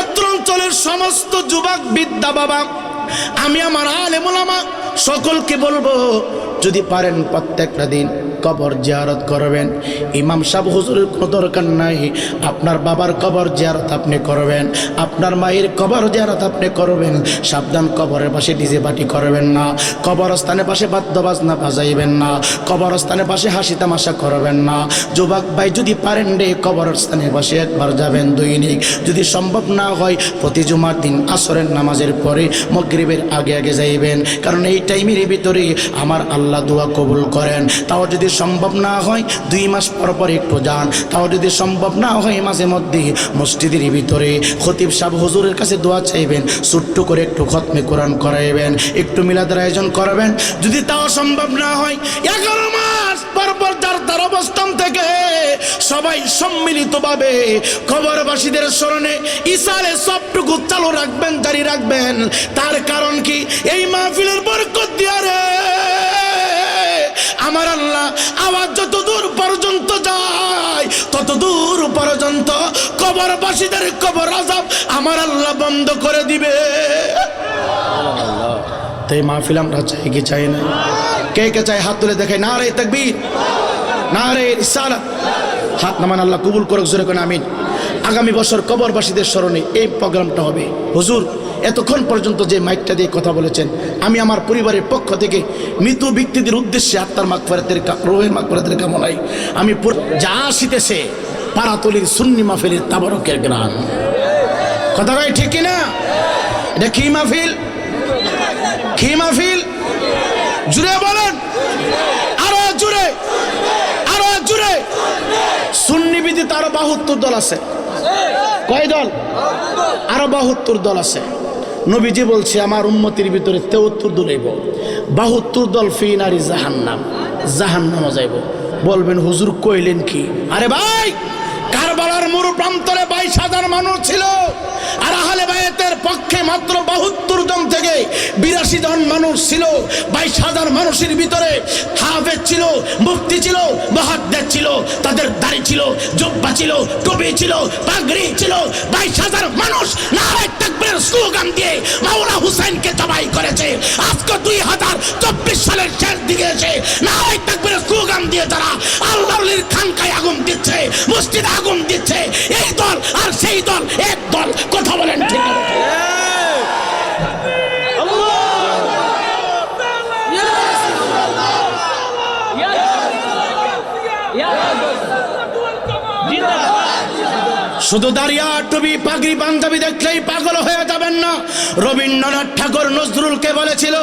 অত্র অঞ্চলের সমস্ত যুবক বিদ্যা বাবা, আমি আমার আলেম ওলামা সকলকে বলবো যদি পারেন প্রত্যেকটা দিন কবর জিয়ারত করবেন। ইমাম সাহেব হুজুরের কোনো দরকার নাই, আপনার বাবার কবর জিয়ারত আপনি করবেন, আপনার মায়ের কবর জিয়ারত আপনি করবেন। সাবধান, কবরের পাশে ডিজে পার্টি করবেন না, কবরস্থানের পাশে বাদ্য বাজনা বাজাইবেন না, কবরস্থানের পাশে হাসি তামাশা করবেন না। যুবক ভাই যদি পারেন রে কবরস্থানের পাশে একবার যাবেন দৈনিক, যদি সম্ভব না হয় প্রতি জুমার দিন আসরের নামাজের পরে মাগরিবের আগে আগে যাইবেন, কারণ এই টাইমের ভিতরে আমার আল্লাহ দোয়া কবুল করেন। তাও যদি সম্ভব না হয় 2 মাস পর পর একটু যান, তাও যদি সম্ভব না হয় মাঝে মধ্যে মসজিদের ভিতরে খতিব সাহেব হুজুরের কাছে দোয়া চাইবেন, ছোট্ট করে একটু খতমে কোরআন করাইবেন, একটু মিলাদের আয়োজন করবেন। যদি তাও সম্ভব না হয় 11 মাস পর পর তার অবস্থান থেকে সবাই সম্মিলিতভাবে কবরবাসীদের স্মরণে ইসালে সবটুকু চালু রাখবেন, জারি রাখবেন। তার কারণ কি? এই মাহফিলের বরকত দিয়া রে আমার আল্লাহ আওয়াজ যত দূর পর্যন্ত যায় তত দূর পর্যন্ত কবরবাসীদের কবর আযাব আমার আল্লাহ বন্ধ করে দিবে। তাই মাহফিল আমরা চাই কি চাই না? কে কে চাই হাত তুলে দেখে। নারে তাকবীর, নারে রিসালাত। হাত নামান, আল্লাহ কবুল করুক, জোরে কোন আমিন। আগামী বছর কবরবাসীদের স্মরণে এই প্রোগ্রামটা হবে। হুজুর এতক্ষণ পর্যন্ত যে মাইকটা দিয়ে কথা বলেছেন, আমি আমার পরিবারের পক্ষ থেকে মৃত ব্যক্তিদের উদ্দেশ্যে আত্মার মাগফিরাতের রুহের মাগফিরাতের কামনায় আমি যা আসিতেছে পারাতলির সুন্নি মাহফিলের তাবারকের গান। কথা ভাই ঠিক কিনা? এটা কি মাহফিল? কি মাহফিল? জুড়ে বলেন, আরো জুড়ে, আরো জুড়ে। সুন্নি বিদিত আরো 72 দল আছে। কয় দল? আরো 72 দল আছে। নবীজি বলছে আমার উম্মতির ভিতরে 73 দল হইব, 72 দল ফি নারি জাহান্নাম, জাহান্নামে যাইব। বলবেন হুজুর কইলেন কি? আরে ভাই, কারবালার মরু প্রান্তরে 22,000 মানুষ ছিল, আর আহলে বায়াতের পক্ষে মাত্র 72 জন থেকে 82 জন মানুষ ছিল। 22,000 মানুষের ভিতরে হাফেজ ছিল, মুফতি ছিল, মুহাদ্দিস ছিল, তাদের দাড়ি ছিল, জুব্বা ছিল, টুপি ছিল, পাগড়ি ছিল। 22,000 মানুষ নারে তাকবীরের স্লোগান দিয়ে মাওলানা হুসাইনকে জবাই করেছে। আজকে 2024 সালের শেষ দিকে এসে নারে তাকবীরের স্লোগান দিয়ে তারা আল্লাহর খানকায় আগুন দিচ্ছে, মসজিদে আগুন দিচ্ছে। এই দল আর সেই দল এক দল। কথা বলেন ঠিক না? শুধু দাঁড়িয়া টুপি পাগড়ি পাঞ্জাবি দেখলেই পাগল হয়ে যাবেন না। রবীন্দ্রনাথ ঠাকুর নজরুলকে বলেছিল,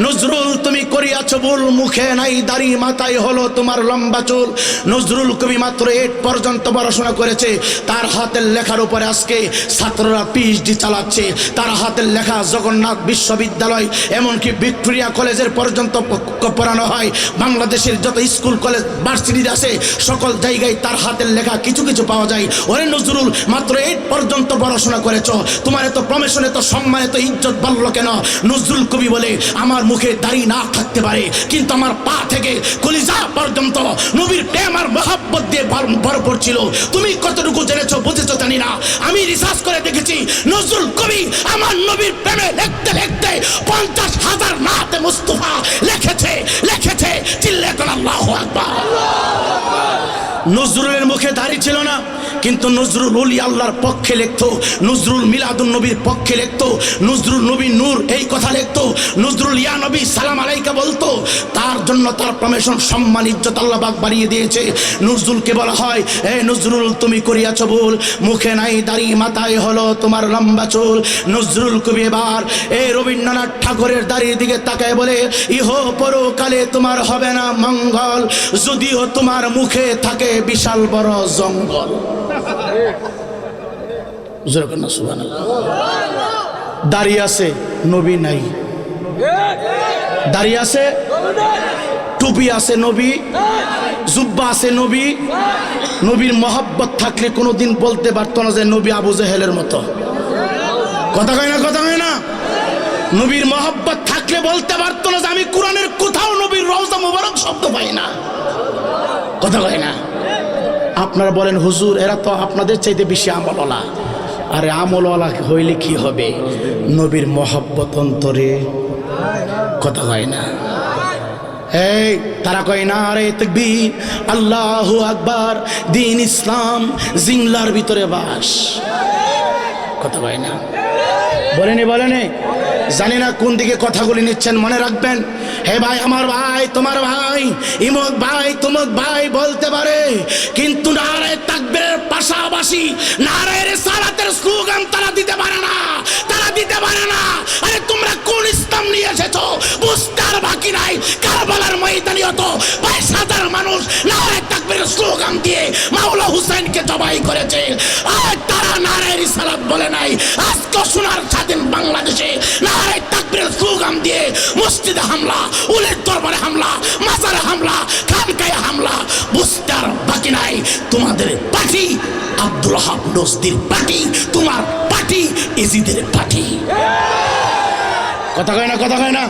নজরুল তুমি করিয়াছ ভুল, মুখে নাই দাড়ি, মাথায় হলো তোমার লম্বা চুল। নজরুল কবি মাত্র 8 পর্যন্ত পড়াশোনা করেছে। তার হাতের লেখার উপরে আজকে ছাত্ররা পিএইচডি চালাচ্ছে। তার হাতের লেখা জগন্নাথ বিশ্ববিদ্যালয়, এমনকি ভিক্টোরিয়া কলেজের পর্যন্ত পড়ানো হয়। বাংলাদেশের যত স্কুল কলেজ ভার্সিটি আছে সকল জায়গায় তার হাতের লেখা কিছু কিছু পাওয়া যায়। ওরে নজরুল, মাত্র 8 পর্যন্ত পড়াশোনা করেছ, তোমার এত প্রমোশন, এত সম্মান, এত ইজ্জত বাড়লো কেন? নজরুল কবি বলে আমার মুখে দাড়ি না থাকতে পারে, কিন্তু আমার পা থেকে কলিজা পর্যন্ত নবীর প্রেম আর মহব্বত দিয়ে ভরপুর ছিল। তুমি কতটুকু জেনেছো বুঝেছো জানি না, আমি রিসার্চ করে দেখেছি নজরুল কবি আমার নবীর প্রেমে লিখতে লিখতে 50,000 নাতে মুস্তাফা লিখেছে। চিল্লে কোন আল্লাহু আকবার। নজরুলের মুখে দাড়ি ছিল না, কিন্তু নজরুল ওলি আল্লাহর পক্ষে লিখতো, নজরুল মিলাদুন নবীর পক্ষে লিখতো, নজরুল নবী নূর এই কথা লিখতো, নজরুল ইয়া নবী সালাম আলাইকা বলতো। তার জন্য তার প্রমোশন, সম্মান, ইজ্জত আল্লাহ পাক বাড়িয়ে দিয়েছে। নজরুলকে বলা হয়, এ নজরুল তুমি করিয়াছ ভুল, মুখে নাই দাড়ি, মাথায় হলো তোমার লম্বা চুল। নজরুল কবি এবার এই রবীন্দ্রনাথ ঠাকুরের দাড়ির দিকে তাকায় বলে, ইহ পরকালে তোমার হবে না মঙ্গল, যদিও তোমার মুখে থাকে বিশাল বড় জঙ্গল। দাঁড়িয়ে আছে নবী নাই, দাঁড়িয়ে আছে টুপি আছে নবী, জুব্বা আছে নবী। নবীর মহব্বত থাকলে কোনোদিন বলতে পারতো না যে নবী আবু জেহেলের মতো। কথা কয় না? কথা কয় না? নবীর মহব্বত থাকলে বলতে পারতো না যে আমি কোরআনের কোথাও নবীর রওজা মুবারক শব্দ পাই না। কথা কয় না? আপনারা বলেন হুজুর এরা তো আপনাদের চাইতে বেশি আমলওয়ালা। আরে আমলওয়ালা হইলে কি হবে? নবীর মহব্বত অন্তরে। কথা হয় না? এই তারা কয় নারে তাকবীর, আল্লাহু আকবার, দ্বীন ইসলাম জিংলার ভিতরে বাস। কথা কয় না? বলেনি? জানি না কোন দিকে কথাগুলি নিচ্ছেন, মনে রাখবেন। হে ভাই, আমার ভাই, তোমার ভাই, ইমুক ভাই, তুমুক ভাই বলতে পারে, কিন্তু নারে তাকবীরের পাশাপাশি নারে রিসালাতের স্লোগান তারা দিতে পারে না। আরে তোমরা কোন ইসলাম নিয়ে এসেছো বুঝতে আর বাকি নাই। কারবালার ময়দানে হতো ২২,০০০ মানুষ নারে তাকবীরের স্লোগান দিয়ে মাওলা হুসাইনকে জবাই করেছে, আর তারা নারে রিসালাত বলে নাই। আজকে সোনার স্বাধীন বাংলাদেশে নারে তাকবীরের স্লোগান দিয়ে মসজিদে হামলা, উলের দরবারে হামলা, মাজারে হামলা, খানকায় হামলা, বুঝতে আর বাকি নাই। তোমাদের পার্টি আব্দুল ওয়াহাব নজদির পার্টি, তোমার পার্টি ইজিদের পার্টি। কথা কয় না?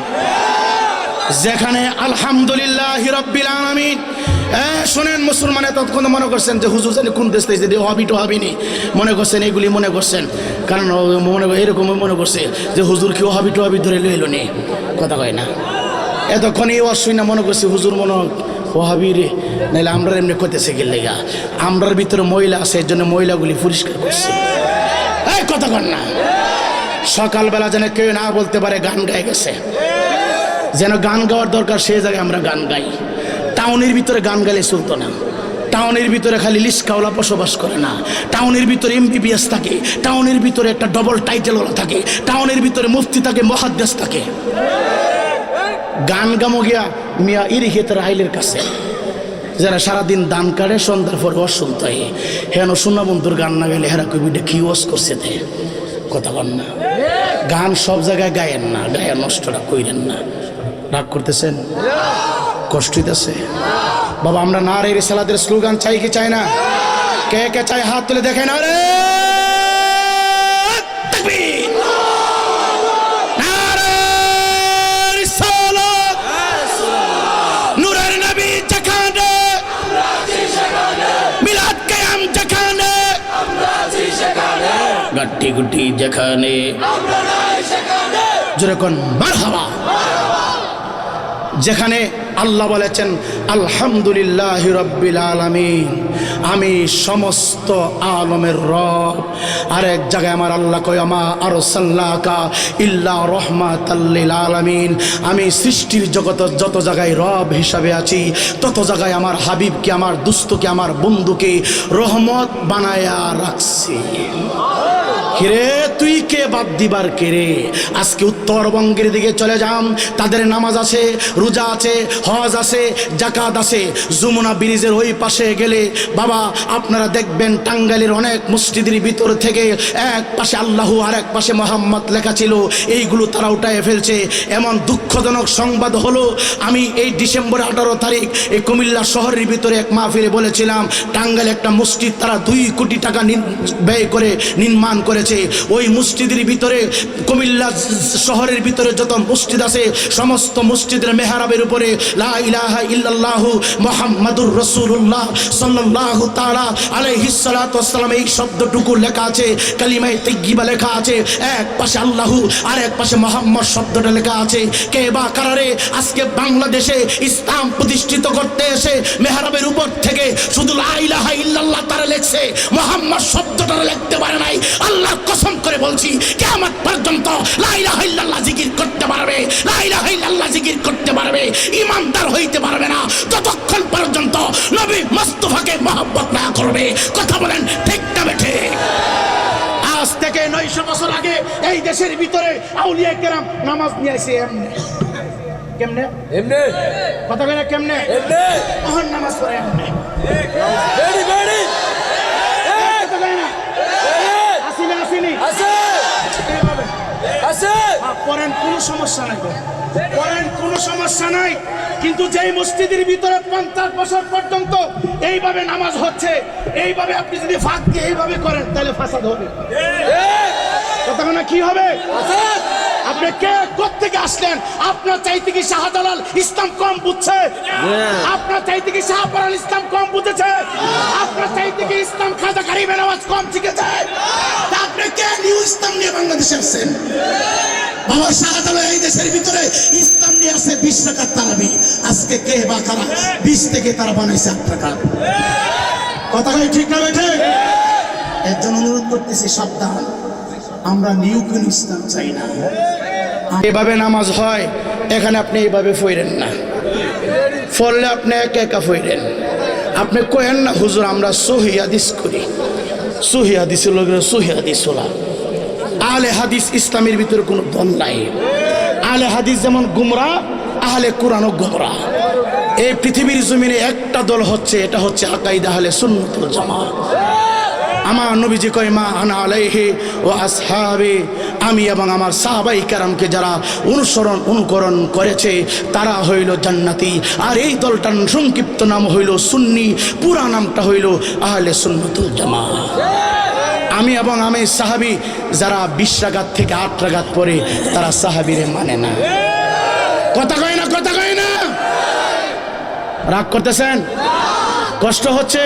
যেখানে আলহামদুলিল্লাহ রাব্বিল আলামিন। শোনেন মুসলমানে তৎক্ষণ মনে করছেন যে হুজুর জানি কোন দেশ থেকে হবি তো হবিনি মনে করছেন, এইগুলি মনে করছেন, কারণ এরকম মনে করছে যে হুজুর কেউ হবি তো হবি ধরে লইল নি। কথা কয় না? এতক্ষণ এই অসুই না মনে করছি হুজুর মনে ওহাবি রে, নাহলে আমরা এমনি করতেছে গেলে আমরার ভিতরে মহিলা আছে, এর জন্য মহিলাগুলি পরিষ্কার করছে। এই কথা কন না? সকালবেলা যেন কেউ না বলতে পারে গান গায়ে গেছে, যেন গান গাওয়ার দরকার সেই জায়গায় আমরা গান গাই। টাউনের ভিতরে গান গাইলে চলতো না। টাউনের ভিতরে খালি লিস্কাওয়ালা বসবাস করে না, টাউনের ভিতরে MBBS থাকে, টাউনের ভিতরে একটা ডবল টাইটেলওয়ালা থাকে, টাউনের ভিতরে মুফতি থাকে, মুহাদ্দিস থাকে। গান গামো গিয়া মিয়া ইরিগেতের আইলের কাছে, যারা সারাদিন দান কাটে সন্ধ্যার পর ওয়াজ শুনতে হয়। হেন সোনা বন্ধুর গান না গেলে হেরা কবিটা কি ওয়াজ করছে তে। কথা বল না? গান সব জায়গায় গায়েন না, গায়ে নষ্টটা কইরেন না। রাগ করতেছেন? কষ্ট হইতেছে? বাবা, আমরা নারে রিসালাতের স্লোগান চাই কি চাই না? কে কে চাই হাত তুলে দেখেন। আরে তাকবীর, নারে রিসালাত, নূরের নবী যেখানে, মিলাদ কায়াম যেখানে, গাটি গুটি যেখানে, যেরকম মারহাবা। যেখানে আল্লাহ বলেছেন আলহামদুলিল্লাহ রাব্বিল আলামিন, আমি সমস্ত আলমের রব। আরেক জায়গায় আমার আল্লাহ কয় আমা আরসালনাকা ইল্লা রাহমাতাল লিল আলামিন, আমি সৃষ্টির জগতে যত জায়গায় রব হিসাবে আছি তত জায়গায় আমার হাবিবকে, আমার দুস্থকে, আমার বন্ধুকে রহমত বানায়া রাখছি। কিরে তুই কে বাদ দিবার কে রে? আজকে উত্তরবঙ্গের দিকে চলে যান, তাদের নামাজ আছে, রোজা আছে, হজ আছে, জাকাত আছে। যমুনা ব্রিজের ওই পাশে গেলে বাবা আপনারা দেখবেন টাঙ্গাইলের অনেক মসজিদের ভিতর থেকে এক পাশে আল্লাহু আর এক পাশে মোহাম্মদ লেখা ছিল, এইগুলো তারা উঠায় ফেলছে। এমন দুঃখজনক সংবাদ হলো, আমি এই ডিসেম্বর 18 তারিখ এই কুমিল্লা শহরের ভিতরে এক মাহফিলে বলেছিলাম, টাঙ্গাইলে একটা মসজিদ তারা 2 কোটি টাকা ব্যয় করে নির্মাণ করে। ওই মসজিদের ভিতরে কুমিল্লা শহরের ভিতরে যত মসজিদ আছে সমস্ত মসজিদের মেহরাবের উপরে লা ইলাহা ইল্লাল্লাহু মুহাম্মাদুর রাসূলুল্লাহ সাল্লাল্লাহু তাআলা আলাইহিস সালাতু ওয়াস সালাম এই শব্দটুকু লেখা আছে, কালিমায়ে তাইয়্যিবা লেখা আছে। এক পাশে আল্লাহু আর এক পাশে মুহাম্মদ শব্দটা লেখা আছে। কে বা কারারে আজকে বাংলাদেশে ইসলাম প্রতিষ্ঠিত করতে এসে মেহরাবের উপর থেকে শুধু লা ইলাহা ইল্লাল্লাহ তারা লেখছে, মুহাম্মদ শব্দটা লিখতে পারে নাই। আল্লাহ কসম করে বলছি, কিয়ামত পর্যন্ত লা ইলাহা ইল্লাল্লাহ জিকির করতে পারবে, লা ইলাহা ইল্লাল্লাহ জিকির করতে পারবে, ঈমানদার হইতে পারবে না যতক্ষণ পর্যন্ত নবী মুস্তাফাকে মহব্বত না করবে। কথা বলেন ঠিক না বেঠে? আজ থেকে 900 বছর আগে এই দেশের ভিতরে আউলিয়া কেরাম নামাজ নিয়ে আসে এমনি। কেমনে? এমনি। কথা বলেন কেমনে? এমনি। ওহন নামাজ পড়ে এমনি। বেড়ি বেড়ি পড়েন, কোনো সমস্যা নাই, পড়েন, কোনো সমস্যা নাই। কিন্তু যেই মসজিদের ভিতরে 50 বছর পর্যন্ত এইভাবে নামাজ হচ্ছে, এইভাবে আপনি যদি ফাঁক দিয়ে এইভাবে করেন তাহলে ফাসাদ হবে। কথা না কি হবে? আপনি কে কোত্থেকে আসলেন? আপনার চাইতে কি শাহজালাল ইসলাম কম বুঝছে? আপনার চাইতে কি শাহপরান ইসলাম কম বুঝেছে? আপনার চাইতে কি ইসলাম খাজা কারিমের আওয়াজ কম শিখেছে? আপনি কে নিউ ইসলাম নিয়ে বাংলাদেশে আসছেন? বাবা শাহজালাল এই দেশের ভিতরে ইসলাম নিয়ে আসে 20 রাকাত তারাবি। আজকে কে বা কারা 20 থেকে তারা বানাইছে 8 রাকাত। কথা কই ঠিক না বেঠে? এর জন্য অনুরোধ করতেছি, সাবধান, আমরা নিউ কোন ইসলাম চাই না। এভাবে নামাজ হয়, এখানে আপনি এইভাবে ফইরেন না, ফললে আপনি একা একা ফইরেন। আপনি কহেন না হুজুর আমরা সহি হাদিস করি, সহি হাদিসের লোকেরা সহি হাদিস ওলা। আহলে হাদিস ইসলামের ভিতরে কোনো দল নাই। আহলে হাদিস যেমন গুমরা, আহলে কোরআনও গুমরা। এই পৃথিবীর জমিনে একটা দল হচ্ছে, এটা হচ্ছে আকাইদা আহলে সুন্নাত ওয়াল জামাত। আমার নবীজি কয় মা আনা আলাইহি ওয়া আসহাবি, আমি এবং আমার সাহাবাই কেরামকে যারা অনুকরণ করেছে তারা হইল জান্নাতি। আর এই দলটার সংক্ষিপ্ত নাম হইল সুন্নি, পুরা নামটা হইল আহলে সুন্নাত ওয়াল জামাত। আমি এবং আমি সাহাবি যারা 20 রাকাত থেকে 8 রাকাত পরে তারা সাহাবিরে মানে না। কথা কয় না, কথা কয় না? রাগ করতেছেন? কষ্ট হচ্ছে?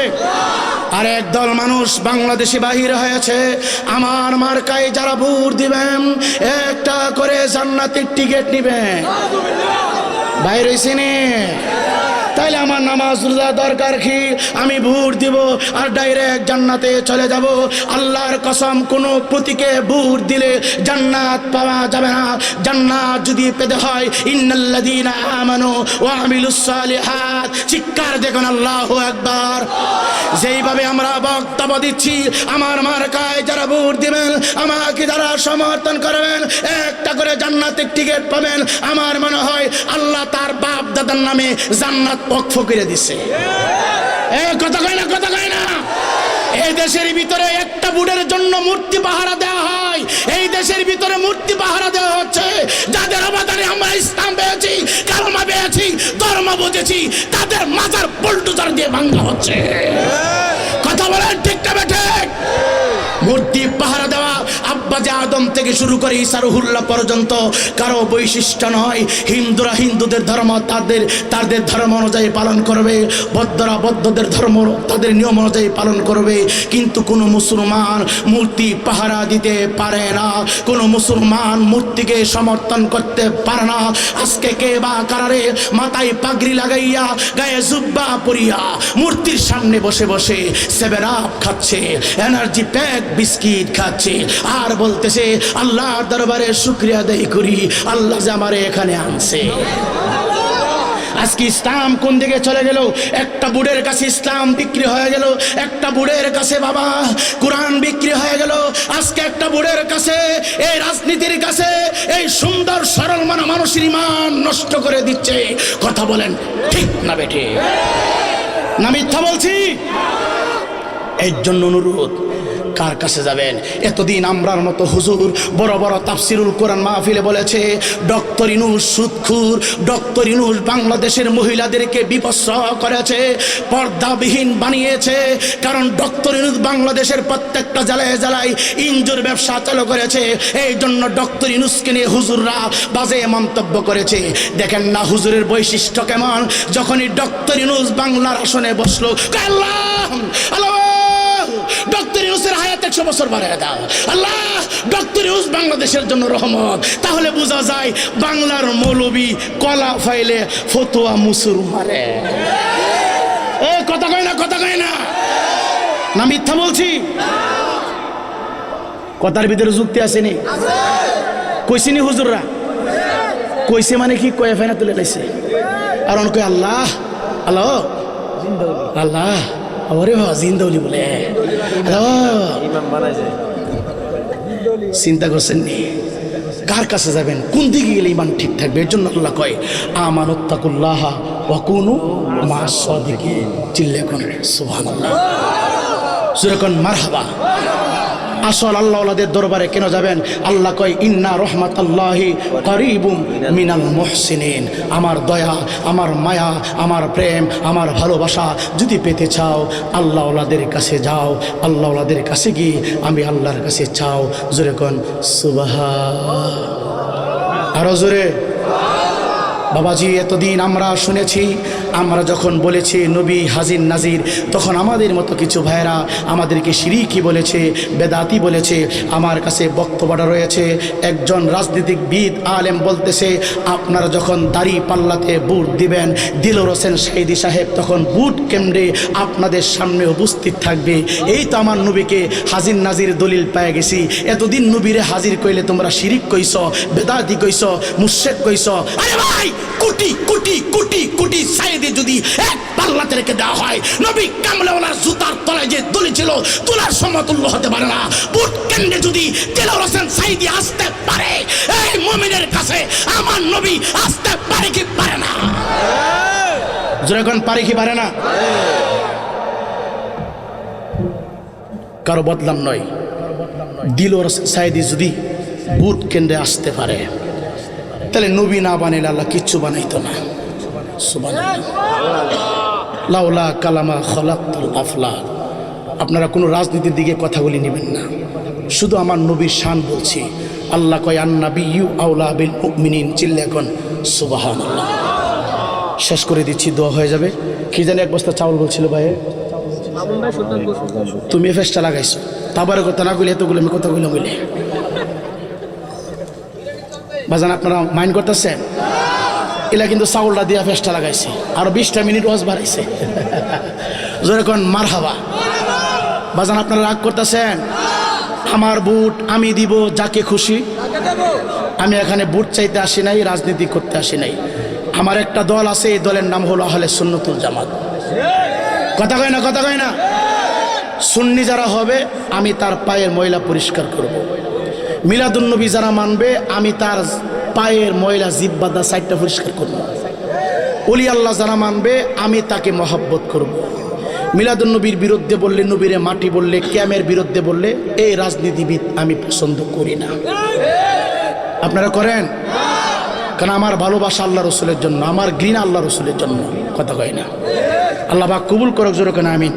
আর একদল মানুষ বাংলাদেশে বাহির হয়েছে, আমার মার্কায় যারা ভোট দিবেন একটা করে জান্নাতের টিকিট নিবেন। বাইর হইছে নি? তাইলে আমার নামাজ রোজা দরকার কি? আমি ভোট দিব আর ডাইরেক্ট জান্নাতে চলে যাব? আল্লাহর কসম, কোনো প্রতীকে ভোট দিলে জান্নাত পাওয়া যাবে না। জান্নাত যদি পেতে হয় ইন্নাল্লাযীনা আমানু ওয়া আমিলুস সালিহাত, চিৎকার দেখুন আল্লাহু আকবার। যেইভাবে আমরা বক্তব্য দিচ্ছি, আমার মার্কায় যারা ভোট দিবেন, আমাকে যারা সমর্থন করবেন, একটা করে জান্নাতের টিকিট পাবেন। আমার মনে হয় আল্লাহ তার বাপ দাদার নামে জান্নাত ওয়াকফ করে দিছে। কথা কয় না, কথা কয় না? এই দেশের ভিতরে একটা বুড়ের জন্য মূর্তি পাহারা দেওয়া হয়। এই দেশের ভিতরে মূর্তি পাহারা দেওয়া হচ্ছে যাদের অবদানে আমরা ইসলাম পেয়েছি, কালমা পেয়েছি, ধর্ম বুঝেছি, তাদের মাজার বুলডোজার দিয়ে ভাঙা হচ্ছে। কথা বলেন ঠিক না ঠিক? মূর্তি পাহারা দেওয়া আব্বাজে আদম থেকে শুরু করে ঈসা রুহুল্লাহ পর্যন্ত কারো বৈশিষ্ট্য নয়। হিন্দুরা হিন্দুদের ধর্ম তাদের ধর্ম অনুযায়ী পালন করবে, বৌদ্ধরা বৌদ্ধদের ধর্ম তাদের নিয়ম অনুযায়ী পালন করবে। কিন্তু কোনো মুসলমান মূর্তি পাহারা দিতে পারে না, কোনো মুসলমান মূর্তিকে সমর্থন করতে পারে না। আজকে কে বা কারারে মাথায় পাগড়ি লাগাইয়া গায়ে জুব্বা পরিয়া মূর্তির সামনে বসে বসে 7 আপ খাচ্ছে, এনার্জি প্যাক বিস্কিট খাচ্ছে, আর বলতেছে আল্লাহর দরবারে শুকরিয়া আদায় করি, আল্লাহ যে আমারে এখানে আনছে। আজকে ইসলাম কোন দিকে চলে গেল? একটা বুড়ের কাছে ইসলাম বিক্রি হয়ে গেল, একটা বুড়ের কাছে বাবা কোরআন বিক্রি হয়ে গেল। আজকে একটা বুড়ের কাছে এই রাজনীতির কাছে এই সুন্দর সরল মানুষের ইমান নষ্ট করে দিচ্ছে। কথা বলেন ঠিক না বেঠে? না মিথ্যা বলছি? এর জন্য অনুরোধ, কার কাছে যাবেন? এতদিন আমরার মতো হুজুর বড় বড় তাফসিরুল কোরআন মাহফিলে বলেছে ডক্টর ইউনূস সুদখোর, ডক্টর ইউনূস বাংলাদেশের মহিলাদেরকে বিপস্র করেছে, পর্দাবিহীন বানিয়েছে। কারণ ডক্টর ইউনূস বাংলাদেশের প্রত্যেকটা জেলায় জেলায় ইনজুর ব্যবসা চালু করেছে। এই জন্য ডক্টর ইউনূসকে নিয়ে হুজুররা বাজে মন্তব্য করেছে। দেখেন না হুজুরের বৈশিষ্ট্য কেমন? যখনই ডক্টর ইউনূস বাংলার আসনে বসলো, আল্লাহ আল্লাহ, ডক্টর ইউনূসের হায়াত 100 বছর বাড়ায় দাও আল্লাহ, ডক্টর ইউনূস বাংলাদেশের জন্য রহমত। তাহলে বোঝা যায় বাংলার মৌলবী কলা ফাইলে ফতোয়া মুসুর মারে। কথা কয় না, কথা কয় না? না মিথ্যা বলছি? কথার ভিতরে যুক্তি আসেনি? কইছিনি হুজুররা? কইছে মানে কি? কয়ে ফাইনা তুলে লাইছে। আর অন কয় আল্লাহ আল্লাহ আল্লাহ, আরে বাবা জিন্দৌলি বলে চিন্তা করছেন নি? কার কাছে যাবেন? কোন দিকে গেলে ইমান ঠিক থাকবে? এর জন্য আল্লাহ কয় আমানুত্তাকুল্লাহ ওয়া কুনু মা'আস সাদিকিন। চিল্লে কোন সুবহানাল্লাহ, জোরে কোন মারহাবা। আসল আল্লাহওয়ালাদের দরবারে কেন যাবেন? আল্লাহ কয় ইন্না রহমাতাল্লাহি করিবুম মিনাল মুহসিনিন। আমার দয়া, আমার মায়া, আমার প্রেম, আমার ভালোবাসা যদি পেতে চাও আল্লাহওয়ালাদের কাছে যাও। আল্লাহওয়ালাদের কাছে গিয়ে আমি আল্লাহর কাছে চাও। জোরে কোন সুবহান, আরো জোরে। বাবাজি এতদিন আমরা শুনেছি আমরা যখন বলেছি নবী হাজির নাজির, তখন আমাদের মতো কিছু ভাইয়েরা আমাদেরকে শিরকি বলেছে, বেদাতি বলেছে। আমার কাছে বক্তব্যটা রয়েছে, একজন রাজনীতিবিদ আলেম বলতেছে আপনারা যখন দাড়ি পাল্লাতে বুট দিবেন, দিলওয়ার হোসেন সাইদি সাহেব তখন বুট কেন্দ্রে আপনাদের সামনে উপস্থিত থাকবে। এই তো আমার নবীকে হাজির নাজির দলিল পেয়ে গেছি। এতদিন নবীরে হাজির কইলে তোমরা শিরিক কইছ, বেদাতি কইছ, মুশরিক কইছ। আরে ভাই, কোটি কোটি কোটি কোটি সাইদি যদি এক পাল্লাতে রেখে দেওয়া হয়, নবী কামলেওয়ালার জুতার তলায় যে দড়ি ছিল তোলার সমতুল্য হতে পারে না। বুট কেন্দ্রে যদি দিলওয়ার হোসেন সাইদি আসতে পারে, এই মুমিনের কাছে আমার নবী আসতে পারে কি পারে না? যখন পারে কি পারে না? কারো বদলাম নয়, দিলওয়ার সাইদি যদি বুট কেন্দ্রে আসতে পারে, তাহলে নবী না বানাইলে আল্লাহ কিচ্ছু বানাইতো না। সুবহানাল্লাহ। লাউলা কালামা খলাকতুল আফলাক। আপনারা কোনো রাজনীতির দিকে কথাগুলি নেবেন না, শুধু আমার নবীর শান বলছি। আল্লাহ কয় আন্নাবিয়্যু আওলা বিল মুমিনিন। চিল্লে এখন সুবহানাল্লাহ। শেষ করে দিচ্ছি, দোয়া হয়ে যাবে। কি জানি এক বস্তা চাউল বলছিল ভাই, তুমি ফেসটা লাগাইছো, তারপরে কথা না কইলে এতগুলো আমি কথা কইলাম বলে বাজান, আপনারা মাইন্ড করতেছেন? এলা কিন্তু চাউলটা দিয়া ফেসটা লাগাইছে, আরো 20টা মিনিট ওয়াজ বাড়াইছে। যেরকম মারহাবা বাজান, আপনারা রাগ করতেছেন? আমার বুট আমি দিব যাকে খুশি। আমি এখানে বুট চাইতে আসি নাই, রাজনীতি করতে আসি নাই। আমার একটা দল আছে, এই দলের নাম হলো আহলে সুন্নতুল জামাত। কথা কয় না? কথা কয় না? সুন্নি যারা হবে আমি তার পায়ের ময়লা পরিষ্কার করব। মিলাদুন্নবী যারা মানবে আমি তার পায়ের ময়লা জিব্বাদা সাইডটা পরিষ্কার করব। ওলি আল্লাহ যারা মানবে আমি তাকে মহব্বত করব। মিলাদুন্নবীর বিরুদ্ধে বললে, নবীরে মাটি বললে, ক্যামের বিরুদ্ধে বললে, এই রাজনীতিবিদ আমি পছন্দ করি না। আপনারা করেন? কারণ আমার ভালোবাসা আল্লাহ রসুলের জন্য, আমার ঘৃণা আল্লাহ রসুলের জন্য। কথা কয় না? আল্লাহ পাক কবুল করুক, জোরে কেন আমিন।